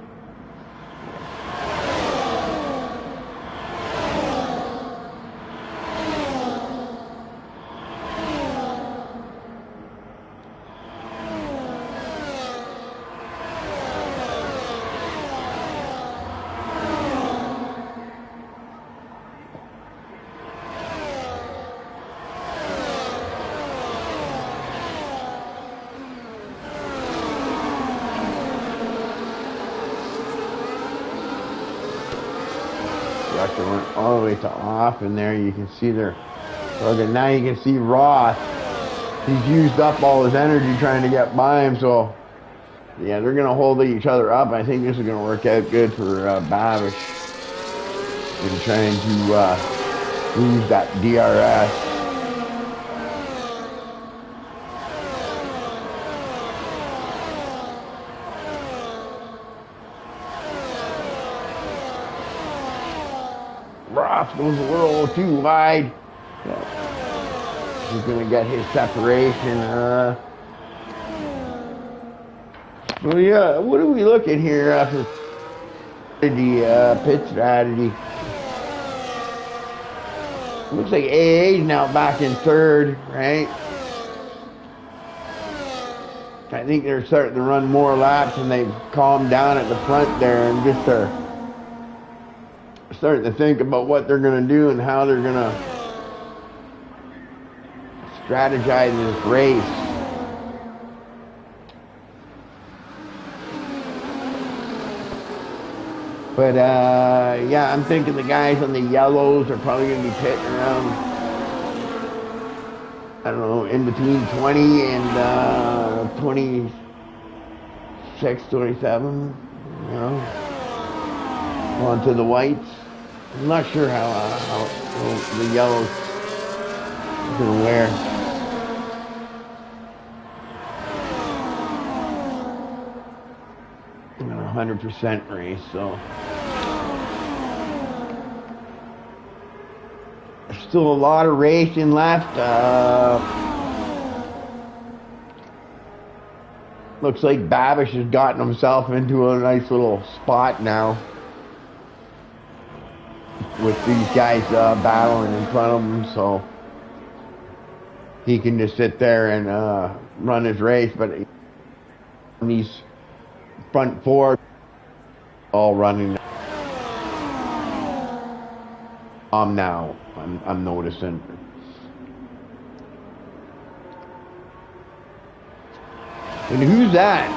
Speaker 1: Rusher went all the way to off, and there you can see their. Okay, now you can see Ross. He's used up all his energy trying to get by him, so yeah, they're gonna hold each other up. I think this is gonna work out good for Babish in trying to lose that DRS. Ross goes a little too wide. He's gonna get his separation. Well, yeah, what are we looking here after the pit strategy? Looks like AA's now back in third, right? I think they're starting to run more laps, and they've calmed down at the front there and just are starting to think about what they're going to do and how they're going to strategize this race. But yeah, I'm thinking the guys on the yellows are probably going to be pitting around, I don't know, in between 20 and 26, 27, you know, onto the whites. I'm not sure how the yellows are going to wear. In a 100% race, so still a lot of racing left. Looks like Babish has gotten himself into a nice little spot now, with these guys battling in front of him, so he can just sit there and run his race. But these front four all running now. I'm noticing. And who's that?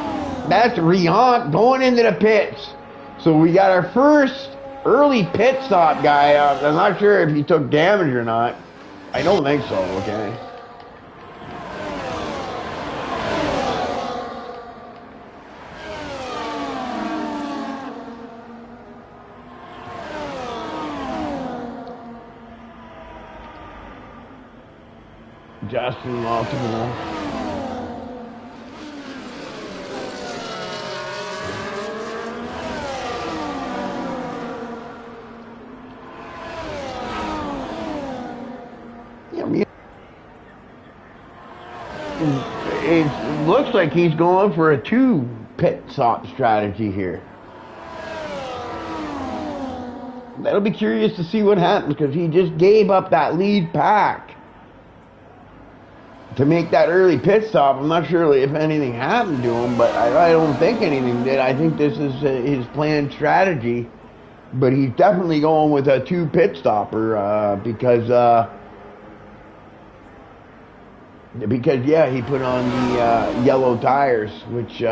Speaker 1: That's Riant going into the pits. So we got our first early pit stop guy. I'm not sure if he took damage or not. I don't think so, okay. Justin Multiple. It looks like he's going for a 2 pit stop strategy here. That'll be curious to see what happens, because he just gave up that lead pack to make that early pit stop. I'm not sure if anything happened to him, but I don't think anything did. I think this is his planned strategy, but he's definitely going with a 2 pit stopper because yeah, he put on the yellow tires, which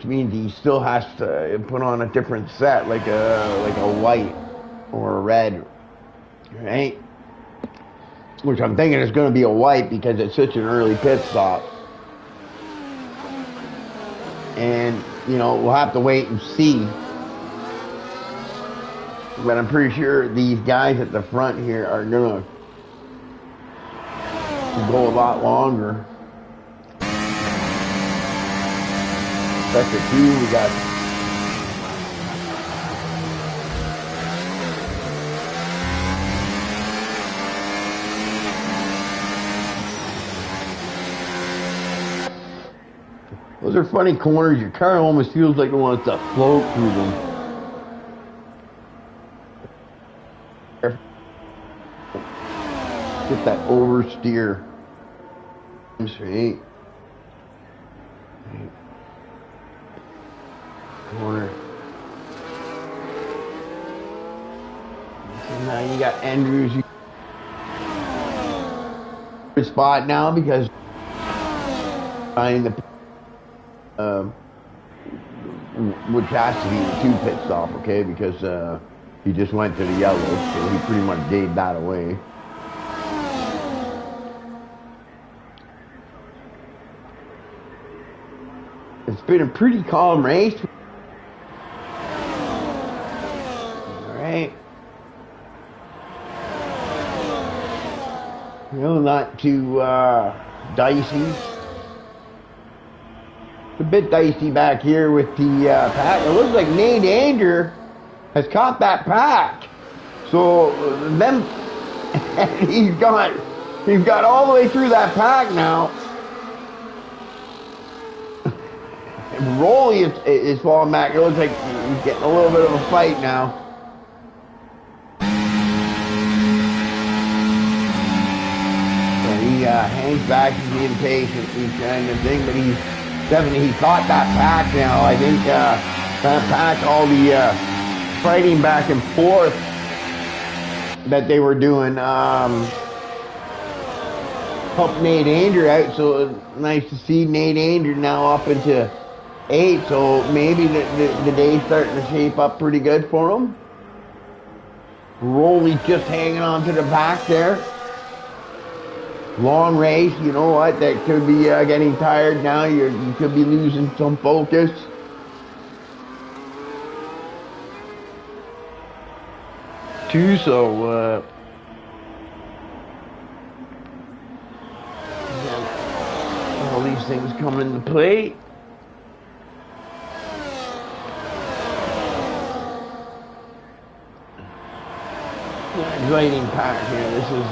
Speaker 1: means he still has to put on a different set, like a white or a red, right? Which I'm thinking is going to be a white because it's such an early pit stop. And, you know, we'll have to wait and see. But I'm pretty sure these guys at the front here are going to can go a lot longer. Sector 2, we got those are funny corners. Your car almost feels like it wants to float through them. Get that oversteer. Right. Corner. So now you got Andrews. Good spot now because finding the which has to be the 2 pit stop, okay? Because he just went to the yellow, so he pretty much gave that away. It's been a pretty calm race. All right. You know, not too dicey. It's a bit dicey back here with the pack. It looks like Nate Anger has caught that pack. So them, he's got all the way through that pack now. Rolly is falling back. It looks like he's getting a little bit of a fight now. So he hangs back, he's being patient, he's trying to think, but he's definitely, he caught that pack now. I think that pack, all the fighting back and forth that they were doing, helped Nate Anger out. So nice to see Nate Anger now up into 8, so maybe the day's starting to shape up pretty good for him. Rolly just hanging on to the back there. Long race, you know what, that could be getting tired now. You could be losing some focus. Too, so all these things come into play. Exciting pack here. This is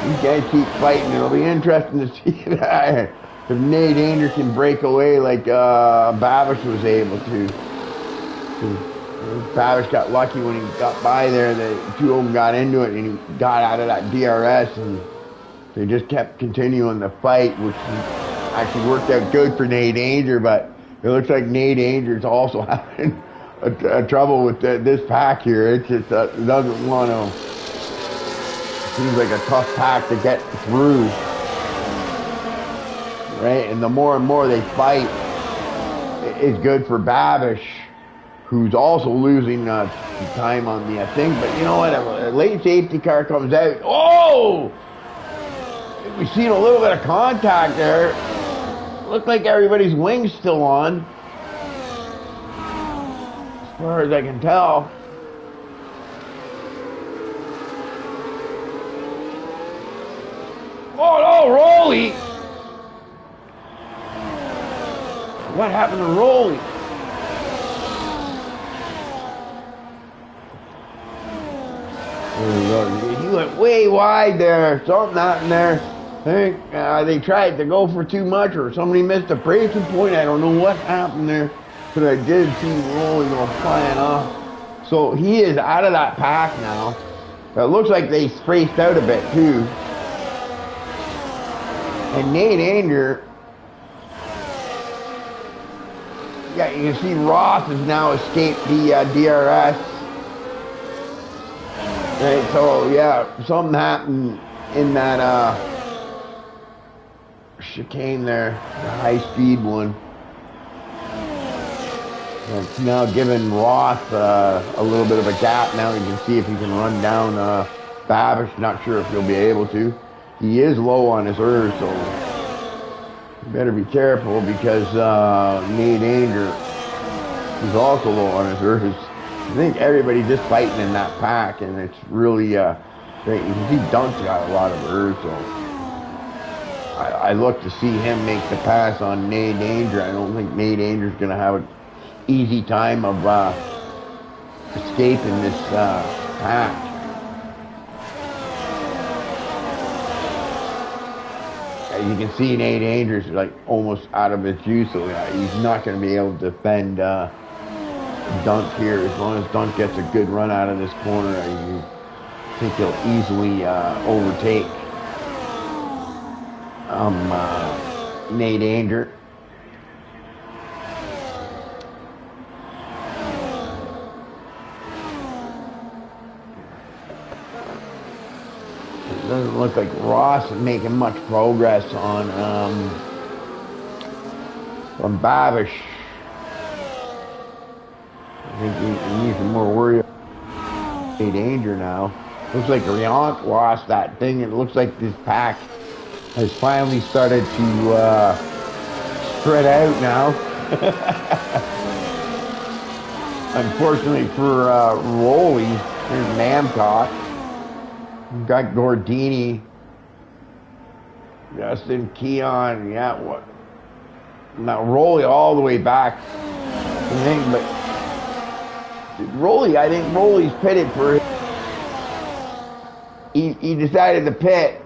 Speaker 1: these guys keep fighting. It'll be interesting to see if Nate Anger can break away like Babish was able to. Babish got lucky when he got by there. The 2 of them got into it and he got out of that DRS, and they just kept continuing the fight, which actually worked out good for Nate Anger. But it looks like Nate Anger is also having a trouble with this pack here. It just doesn't want to. Seems like a tough pack to get through, right? And the more and more they fight, it's good for Babish, who's also losing time on the thing. But you know what? A late safety car comes out. Oh! We've seen a little bit of contact there. Looked like everybody's wing's still on, as far as I can tell. Oh no, Rolly! What happened to Rolly? He went way wide there. Something happened there. I think they tried to go for too much, or somebody missed a braking point. I don't know what happened there, but I did see Rolly go flying off. So he is out of that pack now. It looks like they spaced out a bit too. And Nate Anger, yeah, you can see Ross has now escaped the DRS. Right, so yeah, something happened in that chicane there, the high-speed one. It's now giving Ross a little bit of a gap. Now you can see if he can run down Babish. Not sure if he'll be able to. He is low on his ERS, so you better be careful, because Nate Anger is also low on his ERS. I think everybody's just fighting in that pack, and it's really great. You can see Dunk's got a lot of ERS, so I look to see him make the pass on A1881. I don't think A1881's going to have an easy time of escaping this pack. As you can see, A1881's like almost out of his juice, so he's not going to be able to defend Dunk here. As long as Dunk gets a good run out of this corner, I think he'll easily overtake A1881. It doesn't look like Ross is making much progress on Babish. I think he needs some more worry about A1881 now. Looks like Riant lost that thing. It looks like this pack has finally started to spread out now. Unfortunately for Rolly, there's Namcock. We've got Gordini, Justin Keon, yeah, what? Now Rolly all the way back. But Rolly, I think Rolly's pitted for. He decided to pit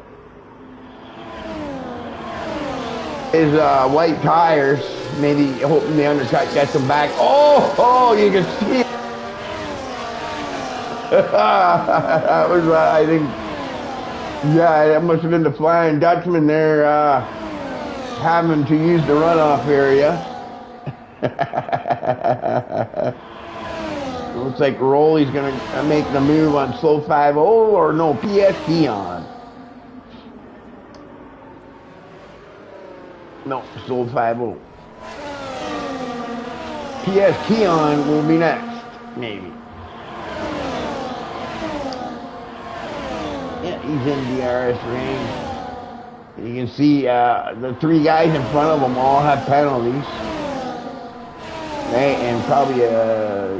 Speaker 1: his white tires, maybe hoping the undercut gets him back. Oh, you can see it. That was, I think, yeah, that must have been the Flying Dutchman there having to use the runoff area. Looks like Rolly's going to make the move on slow 5-0, or no, PS Keon. No, slow 5-0. PS Keon will be next, maybe. Yeah, he's in DRS range. You can see the three guys in front of him all have penalties. Right, and probably yeah.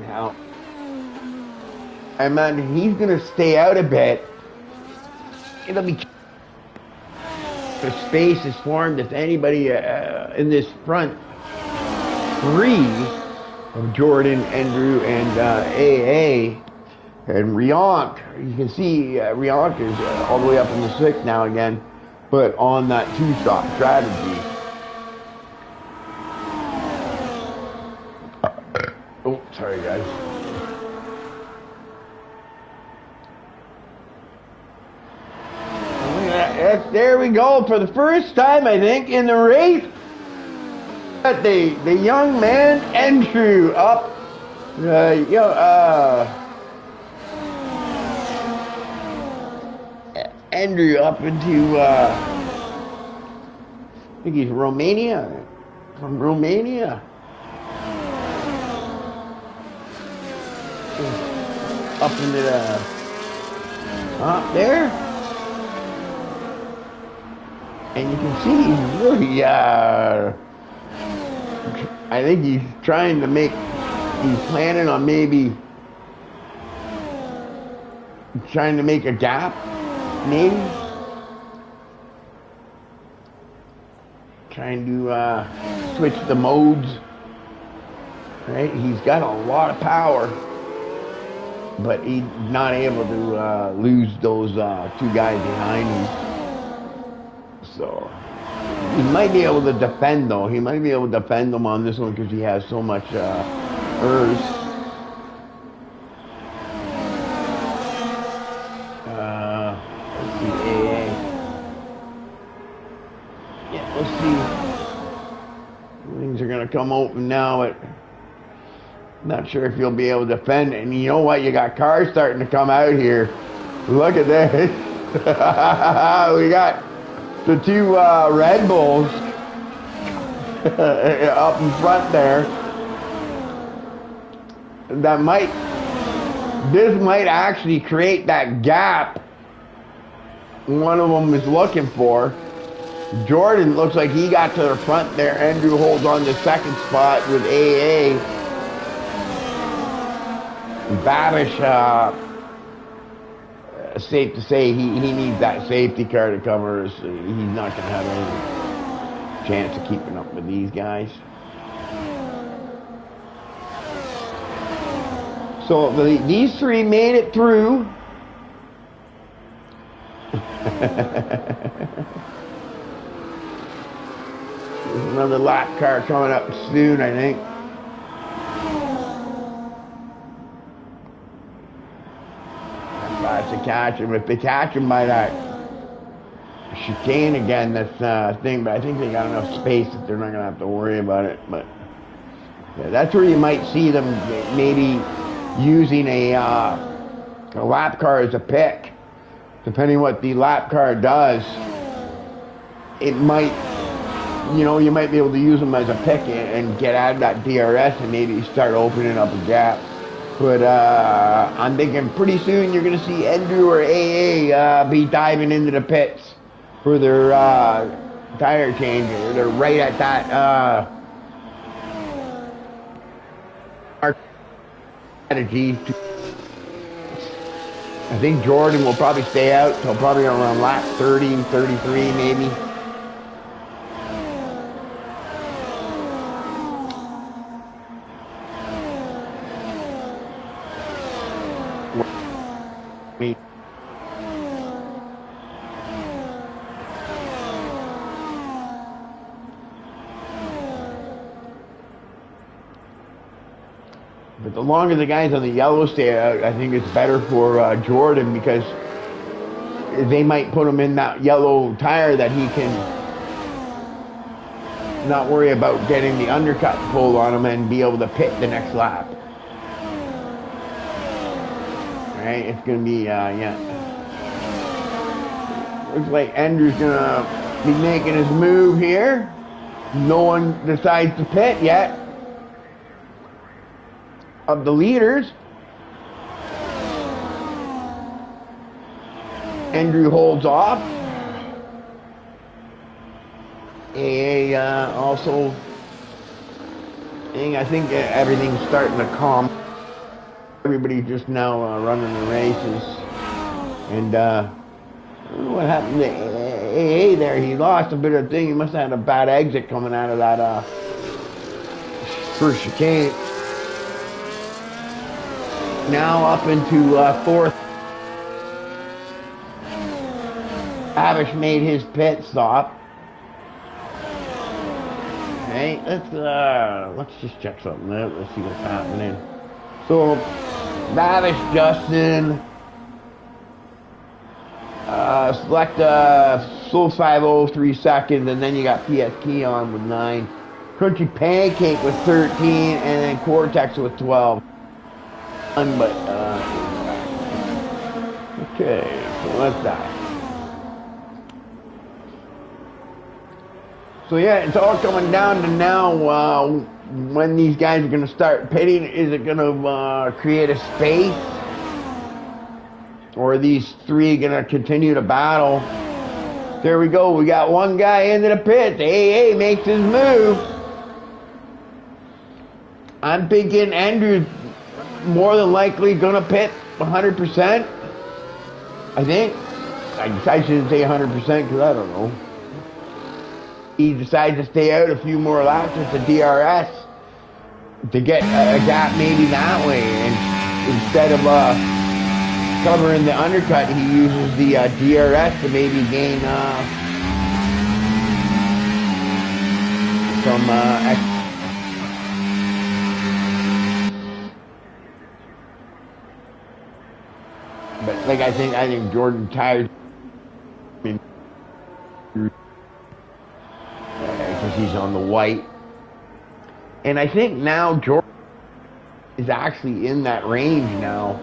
Speaker 1: Now, I imagine he's going to stay out a bit. It'll be the space is formed if anybody in this front three of Jordan, Andrew, and AA, and Riant. You can see Riant is all the way up in the 6th now again, but on that two-stop strategy. Oh, sorry guys. There we go, for the first time I think in the race. The young man Andrew up, Andrew up into I think he's Romania, from Romania. Up into the top there, and you can see he's really I think he's trying to make, he's planning on maybe trying to make a gap, maybe. Trying to switch the modes, right? He's got a lot of power, but he's not able to lose those two guys behind him. So he might be able to defend, though. He might be able to defend them on this one because he has so much ERS. Let's see, AA. Yeah, let's see. Things are going to come open now, but not sure if you'll be able to defend it. And you know what? You got cars starting to come out here. Look at this. We got the two Red Bulls up in front there. This might actually create that gap one of them is looking for. Jordan looks like he got to the front there. Andrew holds on to second spot with AA. Babish, safe to say, he needs that safety car to cover us. He's not going to have any chance of keeping up with these guys. So these three made it through. There's another lap car coming up soon, I think. That's to catch him. If they catch him by that chicane again, that's a thing. But I think they got enough space that they're not going to have to worry about it. But yeah, that's where you might see them maybe using a lap car as a pick. Depending what the lap car does, it might, you might be able to use them as a pick and get out of that DRS and maybe start opening up a gap. But I'm thinking pretty soon you're going to see Andrew or AA be diving into the pits for their tire change. They're right at that strategy. I think Jordan will probably stay out till probably around lap 30, 33 maybe. But the longer the guys on the yellow stay out, I think it's better for Jordan, because they might put him in that yellow tire that he can not worry about getting the undercut pulled on him and be able to pit the next lap. Right? It's going to be, yeah. Looks like Andrew's going to be making his move here. No one decides to pit yet of the leaders. Andrew holds off. Also, I think everything's starting to calm. Everybody's just now running the races. And I don't know what happened to AA there. He lost a bit of thing. He must have had a bad exit coming out of that first chicane. Now up into fourth. Avish made his pit stop. Okay, let's just check something out. Let's see what's happening. So, Avish, Justin, select Soul 50 seconds, and then you got PSP on with 9. Crunchy Pancake with 13, and then Cortex with 12. But okay, so that's that. So yeah, it's all coming down to now when these guys are going to start pitting. Is it going to create a space, or are these three going to continue to battle? There we go. We got one guy into the pits. AA makes his move. I'm thinking Andrew's more than likely gonna pit 100%. I think. I shouldn't say 100% because I don't know. He decides to stay out a few more laps with the DRS to get a gap maybe that way, and instead of covering the undercut, he uses the DRS to maybe gain some extra. But like I think Jordan tires because he's on the white, and I think now Jordan is actually in that range now,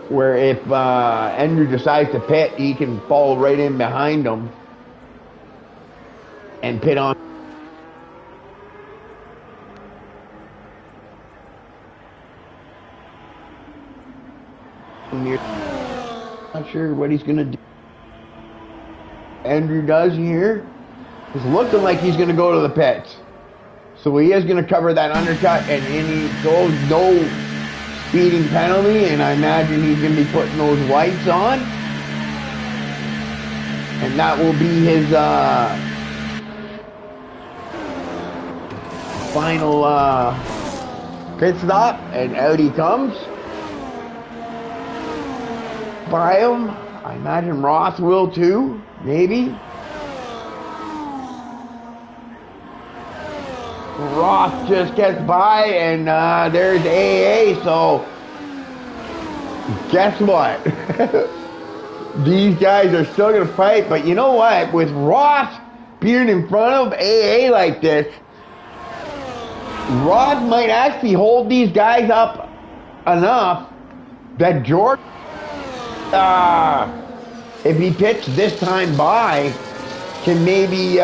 Speaker 1: where if Andrew decides to pit, he can fall right in behind him and pit on. Not sure what he's gonna do. Andrew does here. It's looking like he's gonna go to the pits. So he is gonna cover that undercut, and he goes no speeding penalty, and I imagine he's going to be putting those whites on. And that will be his final pit stop, and out he comes. By him. I imagine Roth will too, maybe. Roth just gets by, and there's AA, so guess what? These guys are still going to fight, but you know what? With Roth being in front of AA like this, Roth might actually hold these guys up enough that Jordan, if he pits this time by, can maybe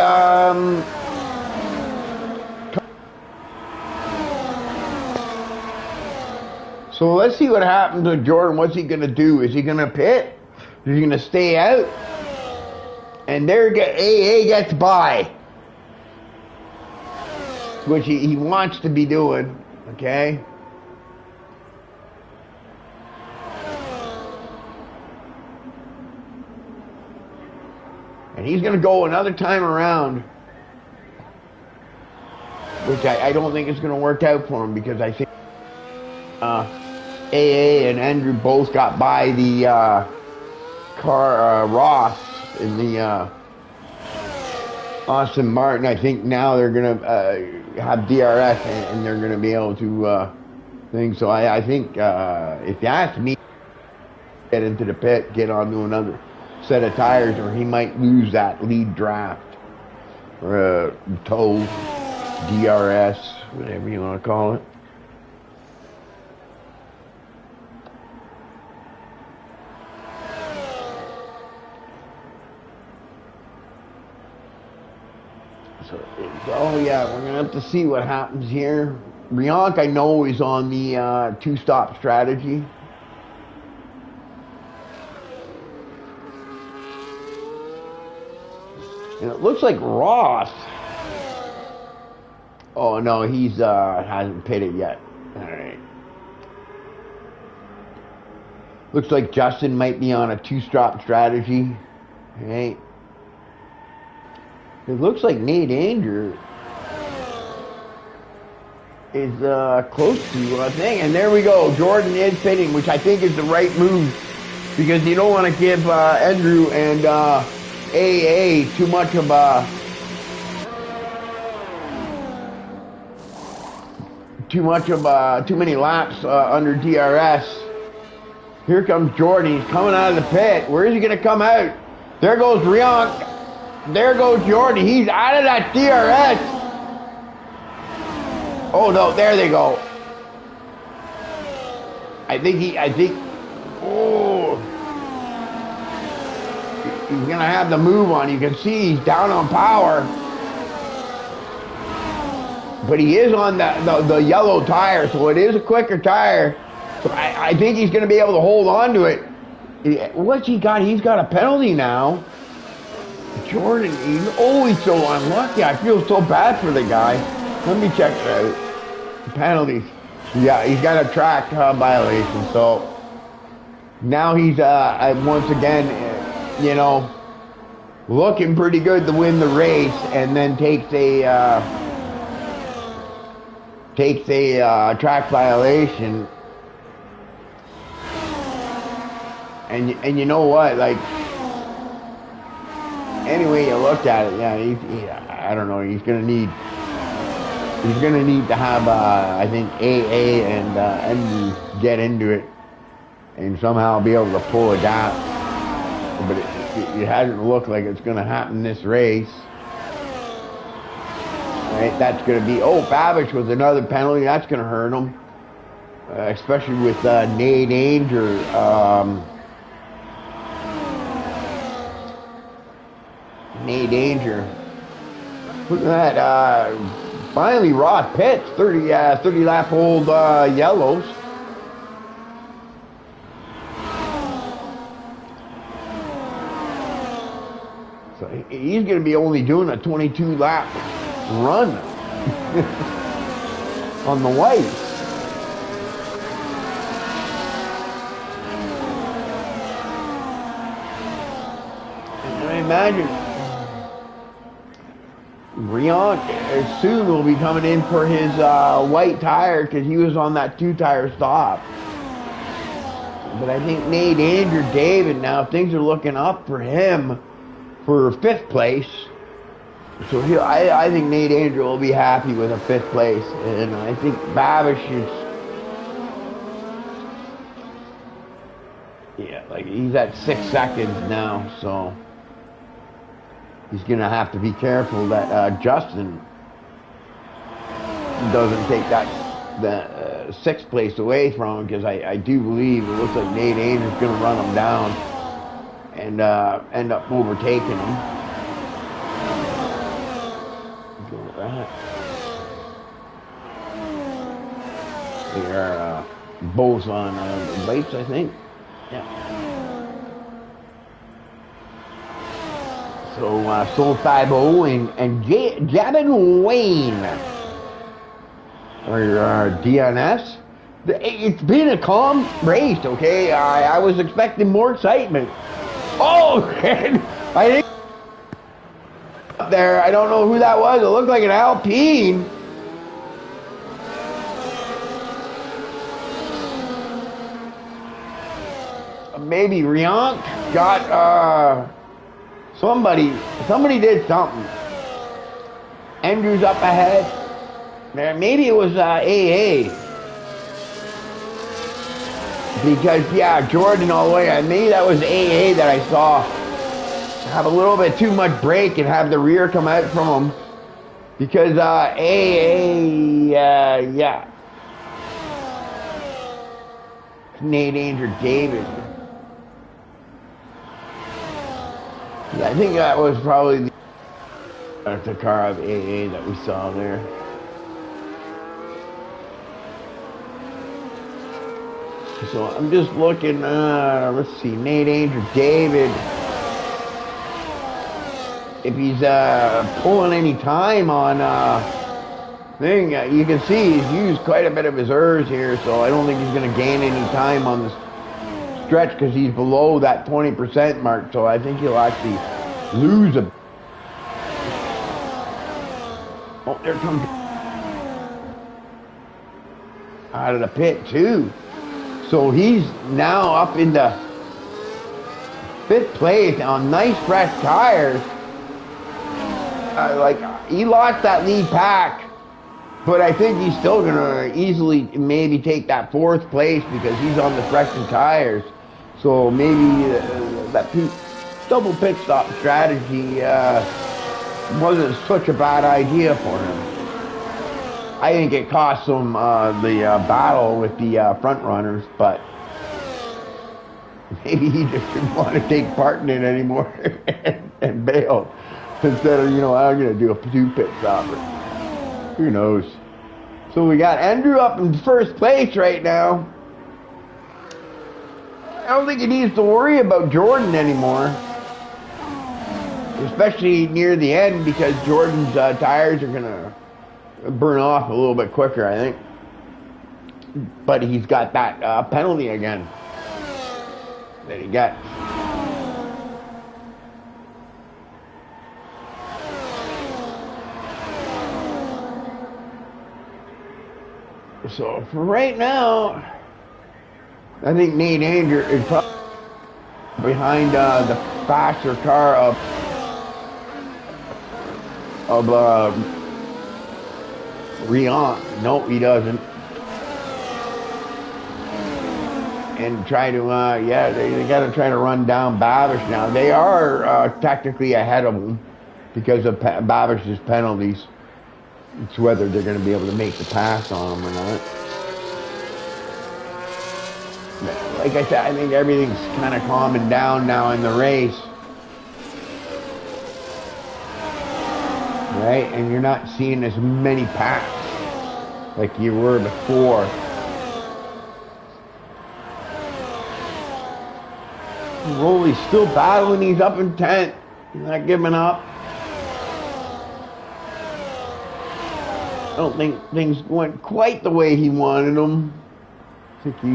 Speaker 1: so let's see what happens to Jordan. What's he going to do? Is he going to pit? Is he going to stay out? And there AA gets by, which he wants to be doing, okay? And he's going to go another time around, which I don't think it's going to work out for him, because I think AA and Andrew both got by the Ross in the Austin Martin. I think now they're going to have DRS, and they're going to be able to thing. So I think if you ask me, get into the pit, get onto another set of tires, or he might lose that lead draft or tow, DRS, whatever you want to call it. So, oh yeah, we're gonna have to see what happens here. Riank, I know, is on the two-stop strategy. And it looks like Ross. Oh no, he's hasn't pitted yet. All right. Looks like Justin might be on a two-stop strategy. All right. It looks like Nate Anger is close to a thing. And there we go. Jordan is pitting, which I think is the right move, because you don't want to give Andrew and AA too much of too many laps under DRS. Here comes Jordan. He's coming out of the pit. Where is he going to come out? There goes Riank. There goes Jordan. He's out of that DRS. Oh no, there they go. Oh. He's gonna have the move on. You can see he's down on power. But he is on the yellow tire, so it is a quicker tire. So I think he's gonna be able to hold on to it. What's he got? He's got a penalty now. Jordan, he's so unlucky. I feel so bad for the guy. Let me check it out. Penalties. Yeah, he's got a track violation. So now he's once again, looking pretty good to win the race, and then takes a track violation. And you know what? Like, anyway you look at it, yeah, I don't know. He's gonna need to have I think AA and Envy get into it and somehow be able to pull a gap. But it hasn't looked like it's gonna happen this race. Right, that's gonna be Babish with another penalty. That's gonna hurt him, especially with Nate Anger. Nate Danger. Look at that. Finally, Roth pits. 30 lap old yellows. So he's going to be only doing a 22 lap run on the whites. imagine Briant soon will be coming in for his white tire because he was on that 2-tire stop. But I think Nate Andrew David now, things are looking up for him for 5th place. So I think Nate Andrew will be happy with a 5th place. And I think Babish is, yeah, like he's at 6 seconds now. So he's going to have to be careful that Justin doesn't take that 6th place away from him, because I do believe it looks like Nate Andrew's going to run him down and end up overtaking him. Go with that. They are both on lights, I think. Yeah. So Soul 5-0 and Jabin Wayne, or DNS. It's been a calm race, okay? I was expecting more excitement. Oh, man. I think up there, I don't know who that was. It looked like an Alpine. Maybe Riant got somebody did something. Andrew's up ahead. Maybe it was AA. Because, yeah, Jordan all the way. Maybe that was AA that I saw have a little bit too much brake and have the rear come out from him. Because AA, yeah. Nate Andrew David. Yeah, I think that was probably the car of AA that we saw there. So I'm just looking, let's see, Nate Andrew David. If he's pulling any time on thing, you can see he's used quite a bit of his ERS here, so I don't think he's going to gain any time on this stretch because he's below that 20% mark, so I think he'll actually lose a... Oh, there comes... out of the pit, too. So he's now up in the 5th place on nice fresh tires. Like, he lost that lead pack, but I think he's still going to easily maybe take that 4th place because he's on the freshened tires. So maybe that double pit stop strategy wasn't such a bad idea for him. I think it cost him the battle with the front runners, but maybe he just didn't want to take part in it anymore and bailed instead of, I'm going to do a 2 pit stopper. Who knows? So we got Andrew up in 1st place right now. I don't think he needs to worry about Jordan anymore, especially near the end, because Jordan's tires are going to burn off a little bit quicker, I think. But he's got that penalty again that he got. So for right now, I think Nate Andrew is probably behind the faster car of Riant. No, he doesn't. And try to, they got to try to run down Babish now. They are technically ahead of him because of Babish's penalties. It's whether they're going to be able to make the pass on him or not. Like I said, I think everything's kind of calming down now in the race. Right? And you're not seeing as many packs like you were before. Rolly's still battling. He's up in 10th. He's not giving up. I don't think things went quite the way he wanted them. I think he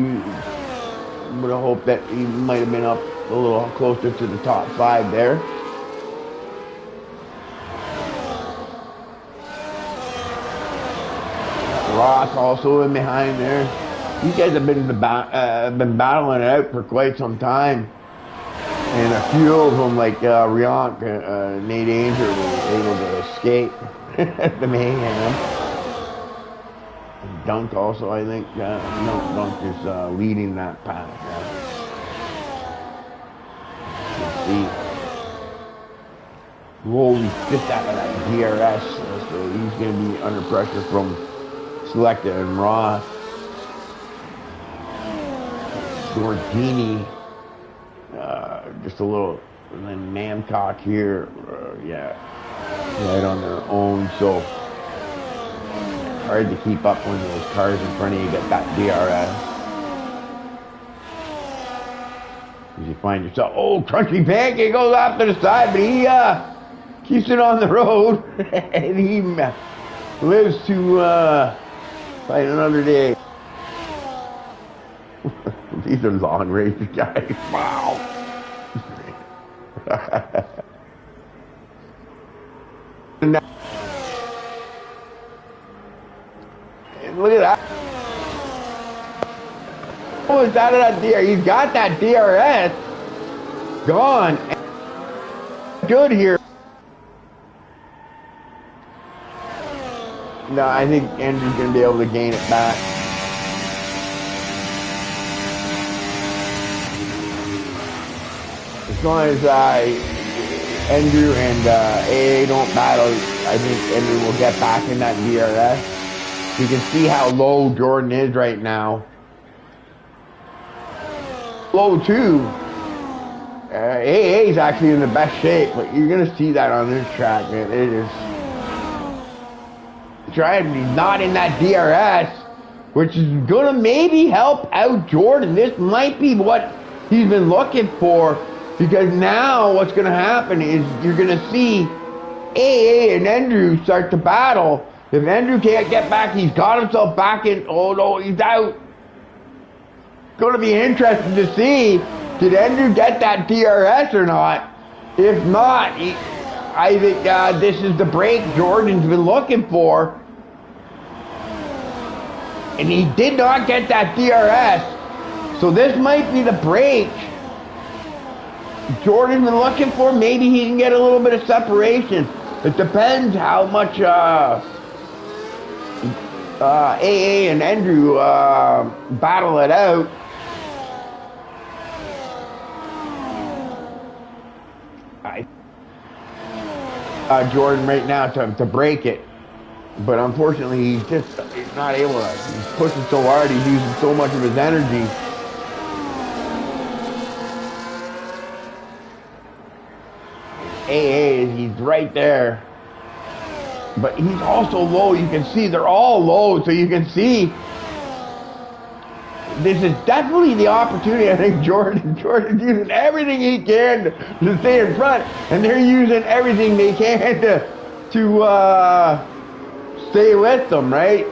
Speaker 1: would have hoped that he might have been up a little closer to the top 5 there. Ross also in behind there. These guys have been battling it out for quite some time. And a few of them, like Rionk, Nate Ainger, were able to escape the mayhem. And Dunk also, I think, no, Dunk is leading that pack. You can see. Rolling just out of that DRS, so he's going to be under pressure from Selecta and Ross. Gordini, just a little, and then Mamcock here, yeah, right on their own, so hard to keep up when those cars in front of you get that DRS. You find yourself, oh, Crunchy Pancake goes off to the side, but he keeps it on the road, and he lives to fight another day. These are long race guys. Wow. And look at that. Oh, it's out of that DRS. He's got that DRS gone. Good here. No, I think Andrew's going to be able to gain it back. As long as Andrew and AA don't battle, I think Andrew will get back in that DRS. You can see how low Jordan is right now. Low too. AA is actually in the best shape, but you're going to see that on this track, man. It is trying, he's not in that DRS, which is going to maybe help out Jordan. This might be what he's been looking for. Because now what's going to happen is you're going to see AA and Andrew start to battle. If Andrew can't get back, he's got himself back in. Oh no, he's out. It's going to be interesting to see, did Andrew get that DRS or not? If not, I think this is the break Jordan's been looking for. And he did not get that DRS. So this might be the break Jordan's been looking for. Maybe he can get a little bit of separation. It depends how much AA and Andrew battle it out. Jordan right now to break it, but unfortunately he's not able to. He's pushing so hard, he's using so much of his energy. AA, he's right there, but he's also low. You can see they're all low, so you can see this is definitely the opportunity. I think Jordan's using everything he can to stay in front, and they're using everything they can to stay with them, right?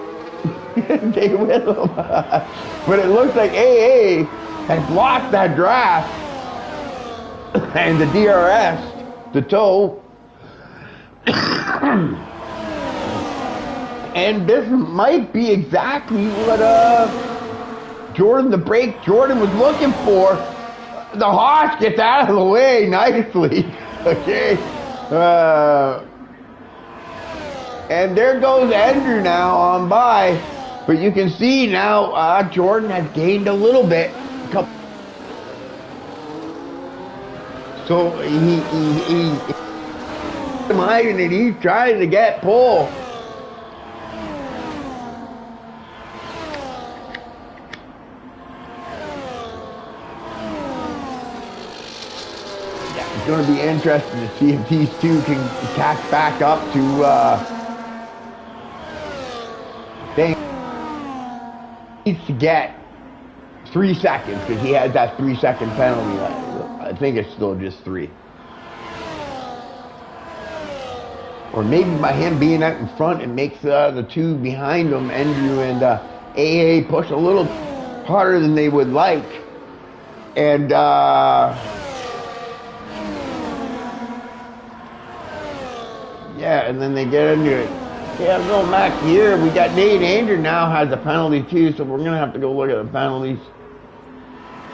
Speaker 1: Stay with them. But it looks like AA has blocked that draft and the DRS. The toe. And this might be exactly what Jordan, the break Jordan was looking for. The Haas gets out of the way nicely. Okay. And there goes Andrew now on by. But you can see now Jordan has gained a little bit. So he's hiding it. He's trying to get pull. Yeah, it's going to be interesting to see if these two can catch back up to. They needs to get 3 seconds because he has that 3-second penalty. I think it's still just 3. Or maybe by him being out in front, it makes the two behind him, Andrew and AA, push a little harder than they would like. And yeah, and then they get into it. Yeah, I'm going back here. We got Nate Anger now has a penalty too, so we're gonna have to go look at the penalties.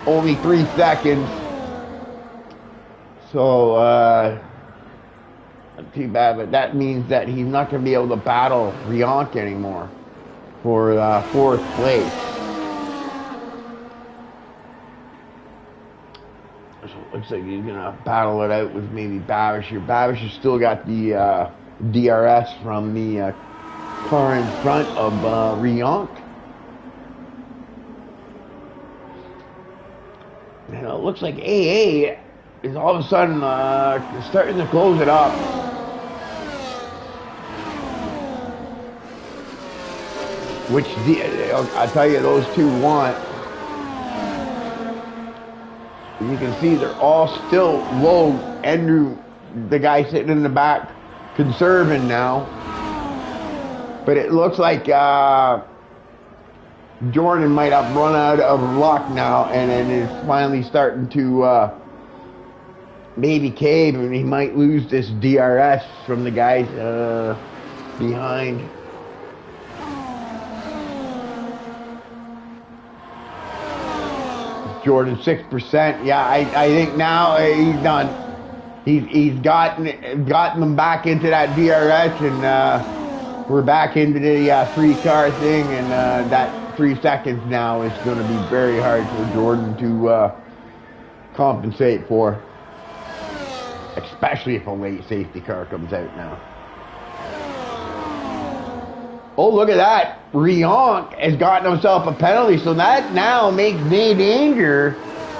Speaker 1: Only 3 seconds. So not too bad, but that means that he's not gonna be able to battle Rionk anymore for 4th place. So it looks like he's gonna battle it out with maybe Babish here. Babish has still got the DRS from the car in front of Rionk. And it looks like AA is all of a sudden starting to close it up. Which I tell you, those two want. You can see they're all still low. Andrew, the guy sitting in the back, conserving now. But it looks like Jordan might have run out of luck now, and then is finally starting to maybe cave, and he might lose this DRS from the guys behind. Jordan 6%. Yeah, I think now he's done. He's gotten them back into that DRS, and we're back into the 3-car thing, and that 3 seconds now is going to be very hard for Jordan to compensate for, especially if a late safety car comes out now. Oh, look at that. Rionk has gotten himself a penalty, so that now makes Nate Danger,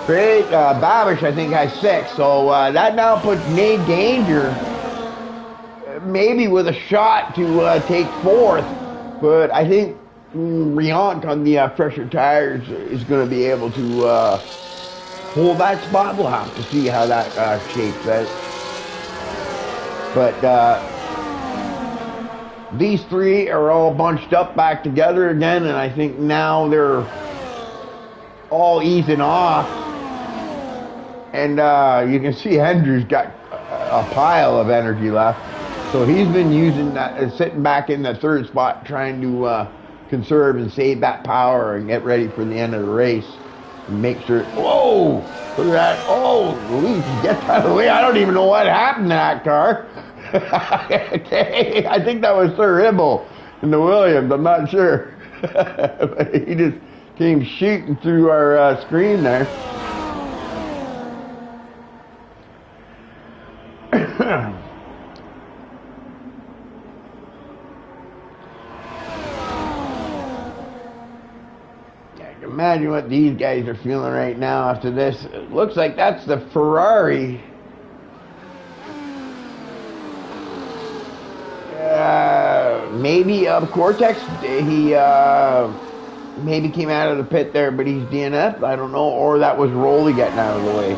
Speaker 1: right? Babish, I think, has 6, so that now puts Nate Danger maybe with a shot to take 4th, but I think Rionk on the fresher tires is going to be able to hold that spot. We'll have to see how that shapes out. But these 3 are all bunched up back together again, and I think now they're all easing off. And you can see Hendry's got a pile of energy left. So he's been using that, sitting back in the 3rd spot, trying to conserve and save that power and get ready for the end of the race. And make sure, whoa, look at that. Oh, Louise, get out of the way. I don't even know what happened to that car. Okay, I think that was Sir Hibble in the Williams, I'm not sure. But he just came shooting through our screen there. Imagine what these guys are feeling right now after this. It looks like that's the Ferrari. Maybe Cortex, he maybe came out of the pit there, but he's DNF, I don't know, or that was Rolly getting out of the way.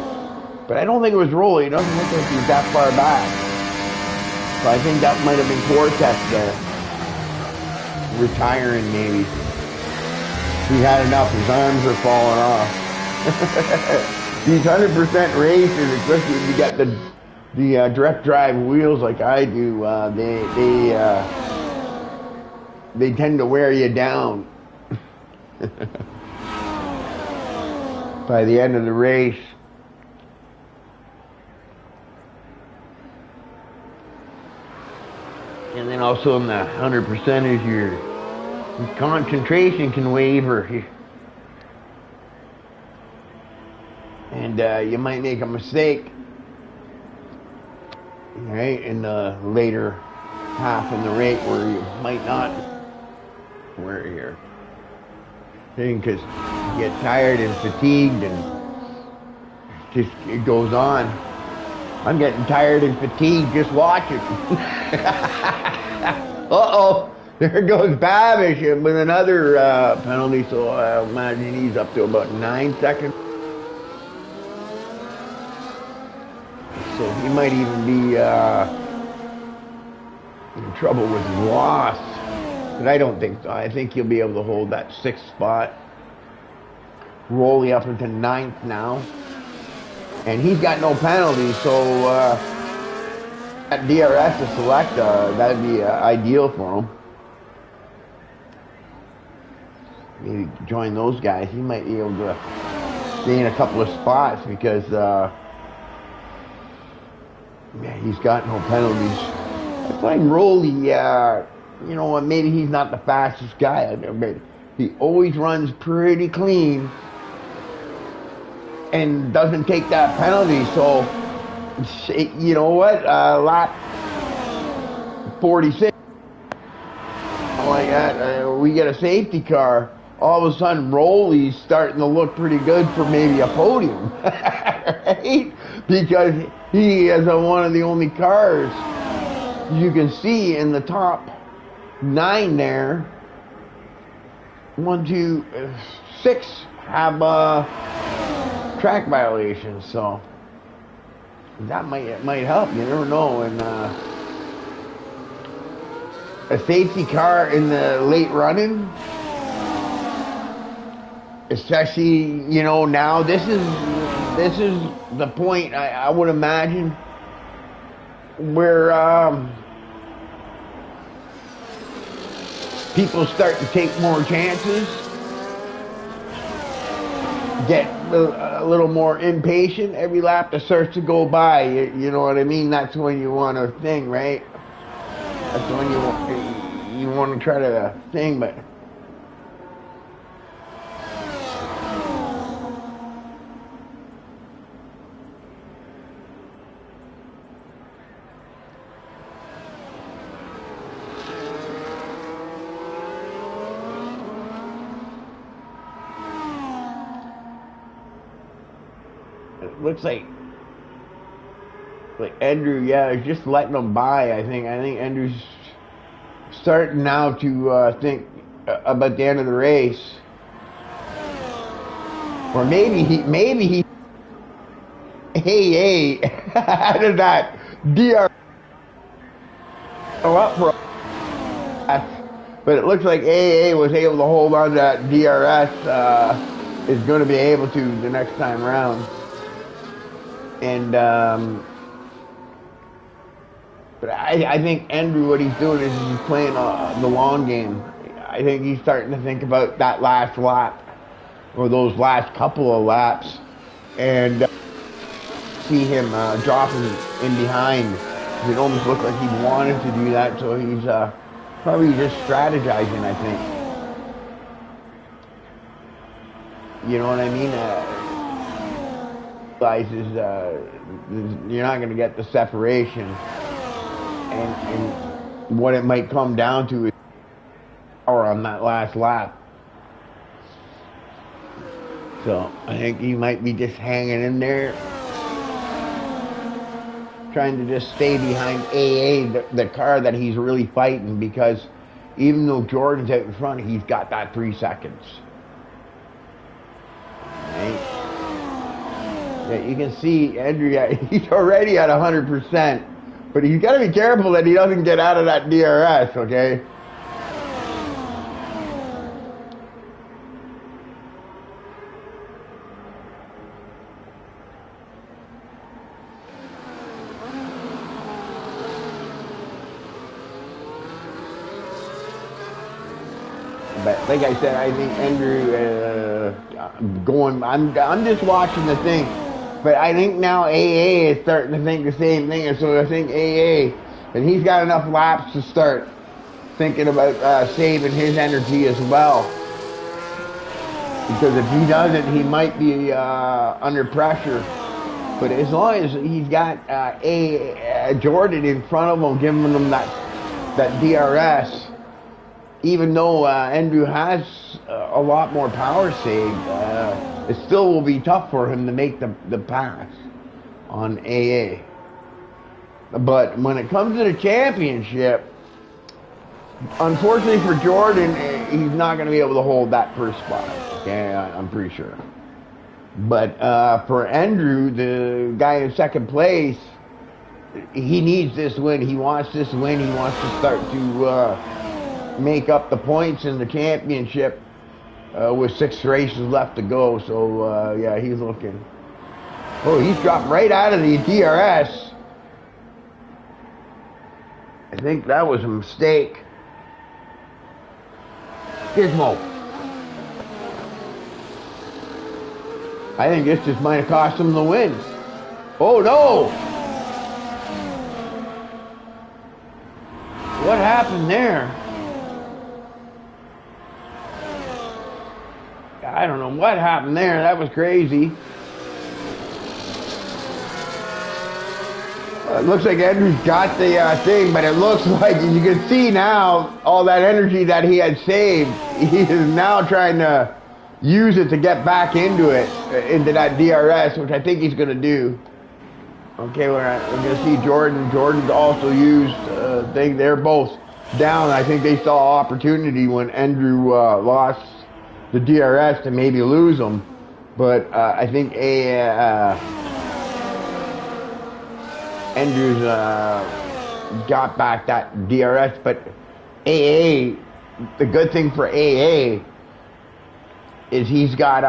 Speaker 1: But I don't think it was Rolly. It doesn't look like he's that far back. So I think that might have been Cortex there. Retiring, maybe. He had enough. His arms are falling off. These 100% races, especially when you got the direct drive wheels like I do, they tend to wear you down by the end of the race. And then also in the 100% your concentration can waver. And you might make a mistake, right, in the later half in the race where you might not. Where here? Because you get tired and fatigued, and just it goes on. I'm getting tired and fatigued just watching. Uh-oh, there goes Babish with another penalty, so I imagine he's up to about 9 seconds. So he might even be in trouble with loss. But I don't think so. I think he'll be able to hold that 6th spot. Rolling up into 9th now. And he's got no penalties, so At DRS to select, that'd be ideal for him. Maybe join those guys. He might be able to gain a couple of spots because he's got no penalties. I find Rolly, you know, maybe he's not the fastest guy, but he always runs pretty clean and doesn't take that penalty. So, you know what? Lap 46, like that, we get a safety car. All of a sudden, Rolly's starting to look pretty good for maybe a podium, right? Because he is one of the only cars you can see in the top 9 there. 1, 2, 6 have track violations, so that might help. You never know. And a safety car in the late running, especially, you know, now this is the point I would imagine where people start to take more chances, get a little more impatient every lap that starts to go by. You know what I mean? That's when you want to think, right? That's when you want to try to think, but it looks like Andrew, yeah, is just letting them by. I think Andrew's starting now to think about the end of the race, or maybe he hey how did that DR go up for but it looks like AA was able to hold on to that. DRS is going to be able to the next time around. And but I think Andrew, what he's doing is he's playing the long game. I think he's starting to think about that last lap, or those last couple of laps, and see him dropping in behind. It almost looked like he wanted to do that, so he's probably just strategizing, I think. You know what I mean? Realizes you're not going to get the separation, and what it might come down to is power on that last lap. So I think he might be just hanging in there, trying to just stay behind AA, the car that he's really fighting, because even though Jordan's out in front, he's got that 3 seconds. Right? Yeah, you can see Andrew, he's already at 100%, but he's got to be careful that he doesn't get out of that DRS, okay? But like I said, I think Andrew I'm just watching the thing, but I think now AA is starting to think the same thing, and so I think AA, and he's got enough laps to start thinking about saving his energy as well, because if he doesn't, he might be under pressure. But as long as he's got Jordan in front of him, giving him that DRS, even though Andrew has a lot more power saved, it still will be tough for him to make the pass on AA. But when it comes to the championship, unfortunately for Jordan, he's not going to be able to hold that first spot. Okay, I'm pretty sure. But for Andrew, the guy in second place, he needs this win. He wants this win. He wants to start to make up the points in the championship with 6 races left to go. So yeah, he's looking. Oh, he's dropped right out of the DRS. I think that was a mistake. Gizmo. I think this just might have cost him the win. Oh no! What happened there? I don't know what happened there. That was crazy. It looks like Andrew's got the thing, but it looks like you can see now all that energy that he had saved. He is now trying to use it to get back into it, into that DRS, which I think he's going to do. Okay, we're going to see Jordan. Jordan's also used thing. They're both down. I think they saw opportunity when Andrew lost the DRS to maybe lose them. But I think Andrews got back that DRS. But AA, the good thing for AA is he's got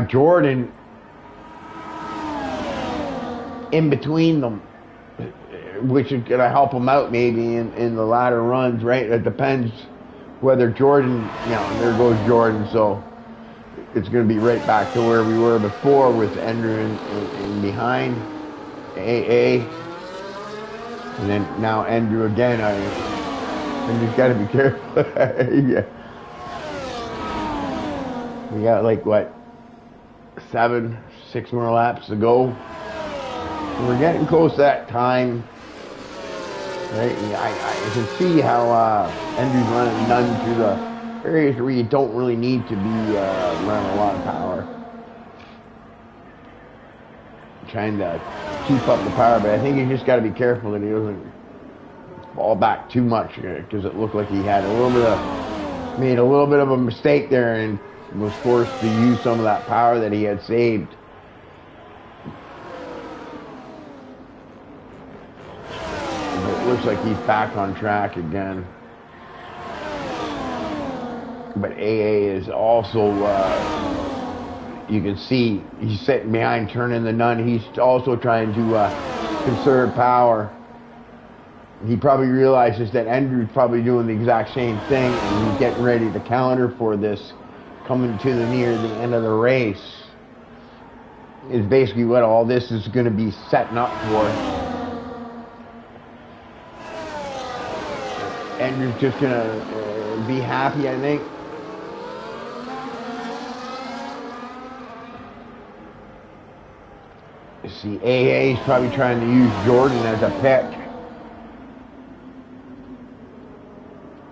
Speaker 1: Jordan in between them, which is going to help him out maybe in the latter runs, right? It depends whether Jordan, there goes Jordan, so it's going to be right back to where we were before with Andrew in behind AA, and then now Andrew again. Andrew's got to be careful. Yeah. We got like what, 6 more laps to go. We're getting close to that time, right? I can see how Andrew's running none through the areas where you don't really need to be running a lot of power. Trying to keep up the power, but I think he's just got to be careful that he doesn't fall back too much, because it looked like he had made a little bit of a mistake there and was forced to use some of that power that he had saved. It looks like he's back on track again. But AA is also, you can see he's sitting behind turning the nun. He's also trying to conserve power. He probably realizes that Andrew's probably doing the exact same thing, and he's getting ready to counter for this coming to near the end of the race. Is basically what all this is going to be setting up for. Andrew's just going to be happy, I think. You see, AA is probably trying to use Jordan as a pick.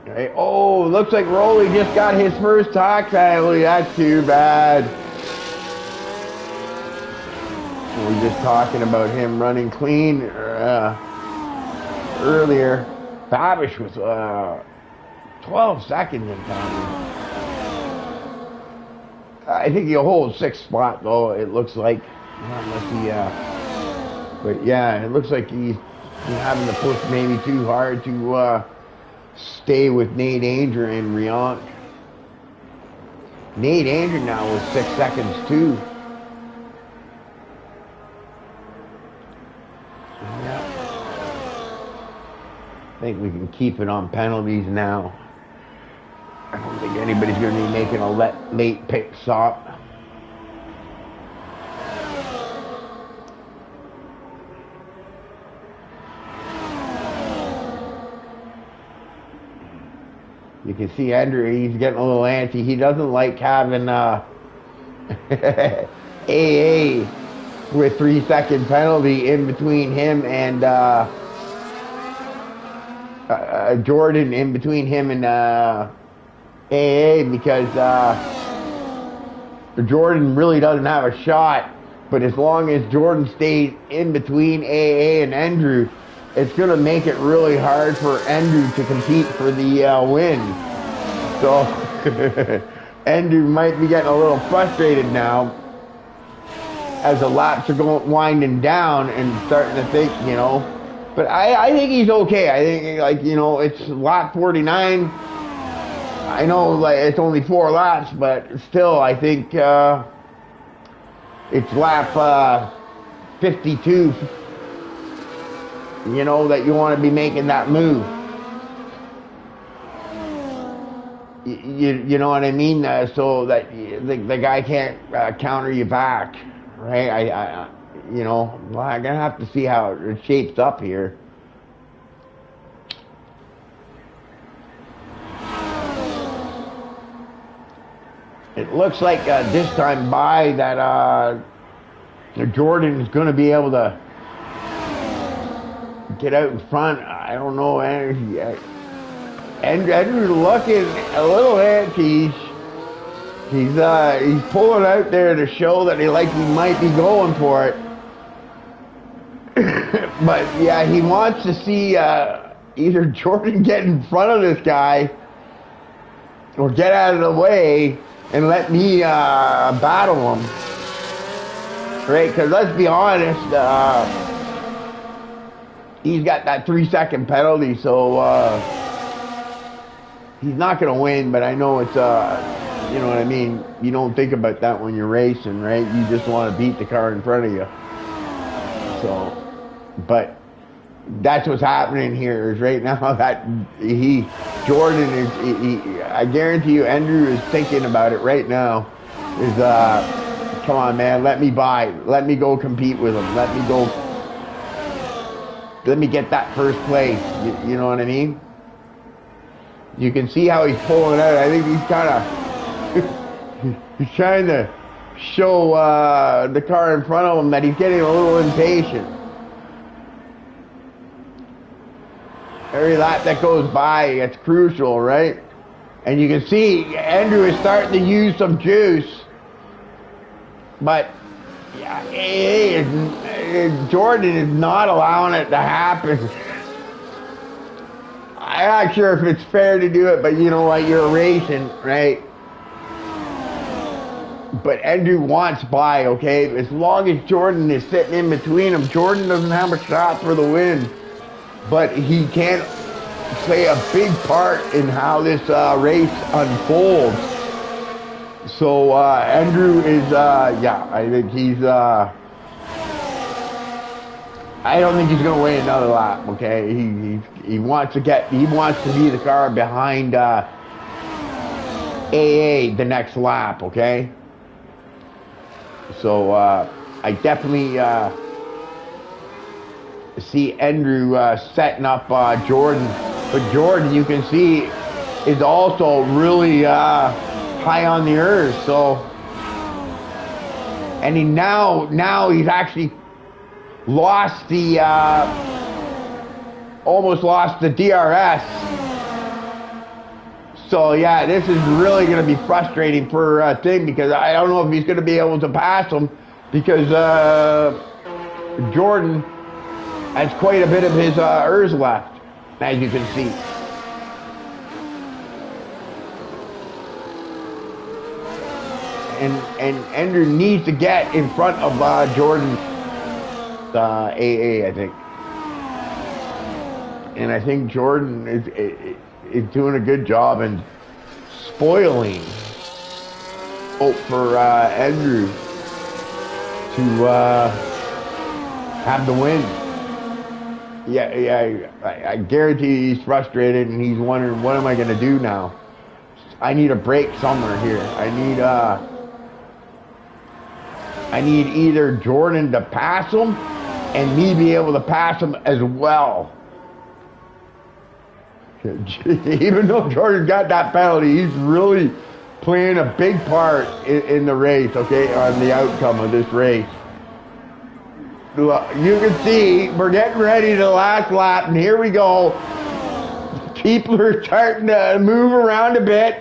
Speaker 1: Right. Oh, looks like Rolly just got his first tax penalty. That's too bad. We were just talking about him running clean earlier. Babish was 12 seconds in time. I think he'll hold 6th spot though, it looks like. Unless he, but yeah, it looks like he's having to push maybe too hard to stay with Nate Anger and Riant. Nate Anger now with 6 seconds too. I think we can keep it on penalties now. I don't think anybody's going to be making a late pit stop. You can see Andrew, he's getting a little antsy. He doesn't like having AA with 3-second penalty in between him and Jordan, in between him and AA, because Jordan really doesn't have a shot. But as long as Jordan stays in between AA and Andrew, it's going to make it really hard for Andrew to compete for the win. So Andrew might be getting a little frustrated now as the laps are winding down and starting to think, But I think he's okay. I think, it's lap 49. I know, it's only 4 laps, but still, I think it's lap 52, you know, that you want to be making that move. You know what I mean? So that the guy can't counter you back, right? You know, well, I'm gonna have to see how it shapes up here. It looks like this time by that Jordan is going to be able to get out in front. I don't know, Andrew looking a little antsy. He's pulling out there to show that he might be going for it. But yeah, he wants to see either Jordan get in front of this guy or get out of the way and let me battle him. Right? Because let's be honest, he's got that 3-second penalty, so he's not going to win, but I know it's, you know what I mean? You don't think about that when you're racing, right? You just want to beat the car in front of you. So, but that's what's happening here is right now that Jordan is, I guarantee you Andrew is thinking about it right now, is, come on, man, let me go compete with him, let me get that first place, you know what I mean? You can see how he's pulling out. I think he's kind of, he's trying to show the car in front of him that he's getting a little impatient. Every lap that goes by, it's crucial, right? And you can see Andrew is starting to use some juice. But yeah, Jordan is not allowing it to happen. I'm not sure if it's fair to do it, but you know what? You're racing, right? But Andrew wants by, okay? As long as Jordan is sitting in between them, Jordan doesn't have a shot for the win. But he can play a big part in how this race unfolds. So Andrew is, yeah, I think he's, I don't think he's going to win another lap, okay? He wants to be the car behind AA the next lap, okay? So I definitely see Andrew setting up Jordan, but Jordan, you can see, is also really high on the earth. So, and now he's actually lost the almost lost the DRS. So yeah, this is really going to be frustrating for Thing, because I don't know if he's going to be able to pass him, because Jordan has quite a bit of his ERS left, as you can see. And Andrew needs to get in front of Jordan AA, I think. And I think Jordan is doing a good job in spoiling hope for Andrew to have the win. Yeah, I guarantee he's frustrated and he's wondering, what am I going to do now? I need a break somewhere here. I need either Jordan to pass him and me be able to pass him as well. Even though Jordan's got that penalty, he's really playing a big part in the race, okay, on the outcome of this race. Look, you can see we're getting ready to the last lap, and here we go. People are starting to move around a bit.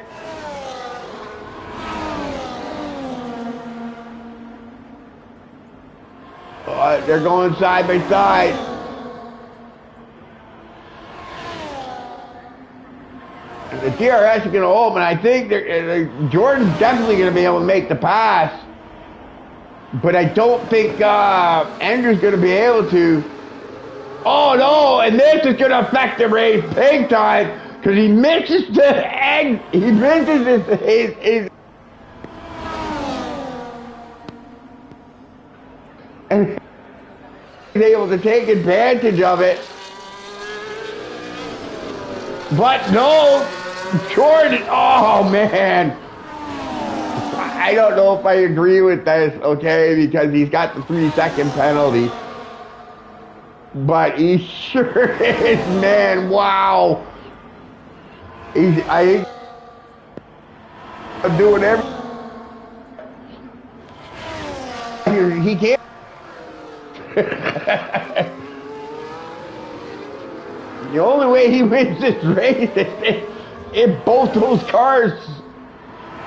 Speaker 1: They're going side by side. And the DRS is going to open. I think Jordan's definitely going to be able to make the pass. But I don't think Andrew's going to be able to. Oh no, and this is going to affect the race big time, because he misses the egg. He misses his He's able to take advantage of it. But no, Jordan, oh man. I don't know if I agree with this, okay, because he's got the 3-second penalty. But he sure is, man, wow. I think I'm doing everything. He can't. The only way he wins this race is if both those cars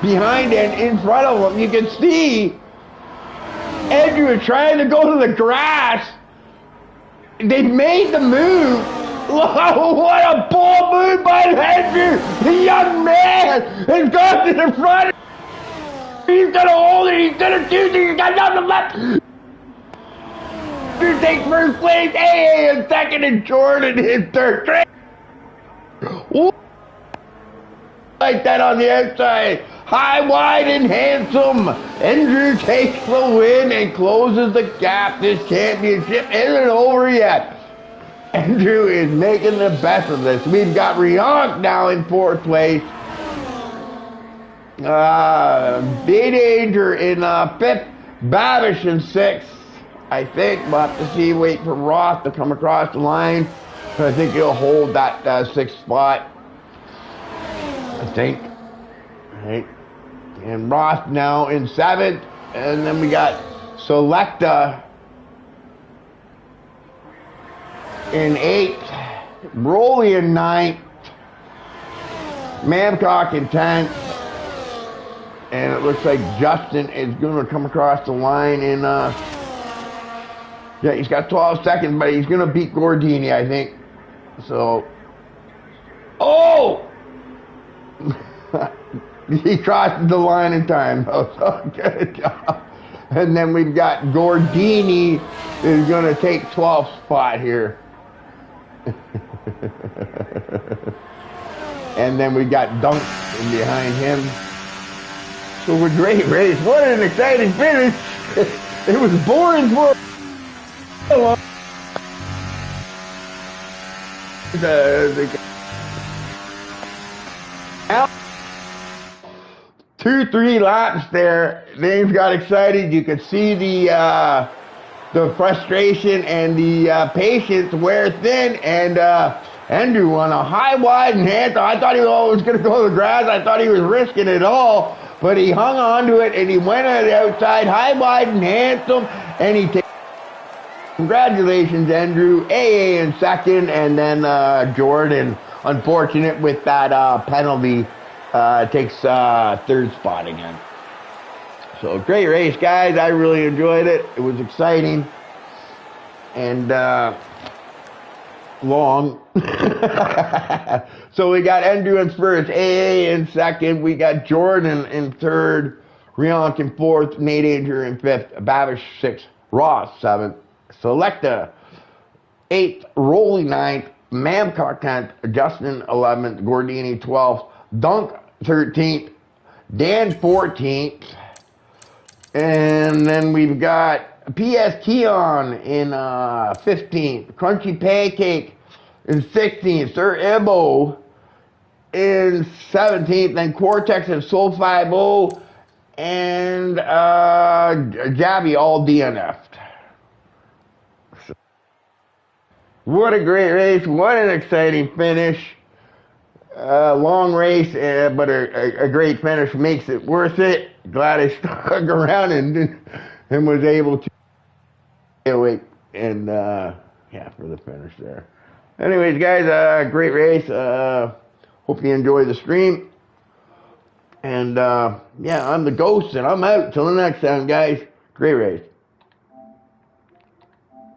Speaker 1: behind and in front of him, you can see Andrew is trying to go to the grass. They made the move. What a bold move by Andrew! The young man has gone to the front. He's gonna hold it. He's gonna do this. He's got nothing left. Andrew takes first place. AA in second, and Jordan in third. Like that on the outside. High, wide, and handsome. Andrew takes the win and closes the gap. This championship isn't over yet. Andrew is making the best of this. We've got Rionk now in 4th place. Big Danger in 5th. Babish in 6th. I think we'll have to see, wait for Roth to come across the line. I think he'll hold that 6th spot. I think. Right. And Roth now in 7th. And then we got Selecta in 8th. Broly in 9th. Mamcock in 10th. And it looks like Justin is going to come across the line in, yeah, he's got 12 seconds, but he's going to beat Gordini, I think. So, oh! He crossed the line in time. Oh, so good job. And then we've got Gordini is going to take 12th spot here. And then we got Dunk behind him. So a great race. What an exciting finish. It was boring for a long. Two, 3 laps there. Things got excited. You could see the frustration and the patience wear thin. And Andrew on a high, wide, and handsome. I thought he was going to go to the grass. I thought he was risking it all. But he hung on to it, and he went on the outside, high, wide, and handsome. And he takes. Congratulations, Andrew. AA in 2nd, and then Jordan, unfortunate with that penalty, takes 3rd spot again. So great race, guys. I really enjoyed it. It was exciting and long. So we got Andrew in 1st, AA in 2nd. We got Jordan in 3rd, Rionk in 4th, Nate Danger in 5th, Babish 6th, Ross 7th, Selecta 8th, Rolly 9th, Mamcock 10th, Justin 11th, Gordini 12th, Dunk 13th, Dan 14th, and then we've got PS Keon in 15th, Crunchy Pancake in 16th, Sir Ibo in 17th, then Cortex and Soul 5-0, and Jabby all DNF'd. What a great race. What an exciting finish. Long race, but a great finish makes it worth it. Glad I stuck around and was able to wait and yeah, for the finish there. Anyways, guys, great race. Hope you enjoy the stream. And yeah, I'm the Ghost, and I'm out. Till the next time, guys. Great race.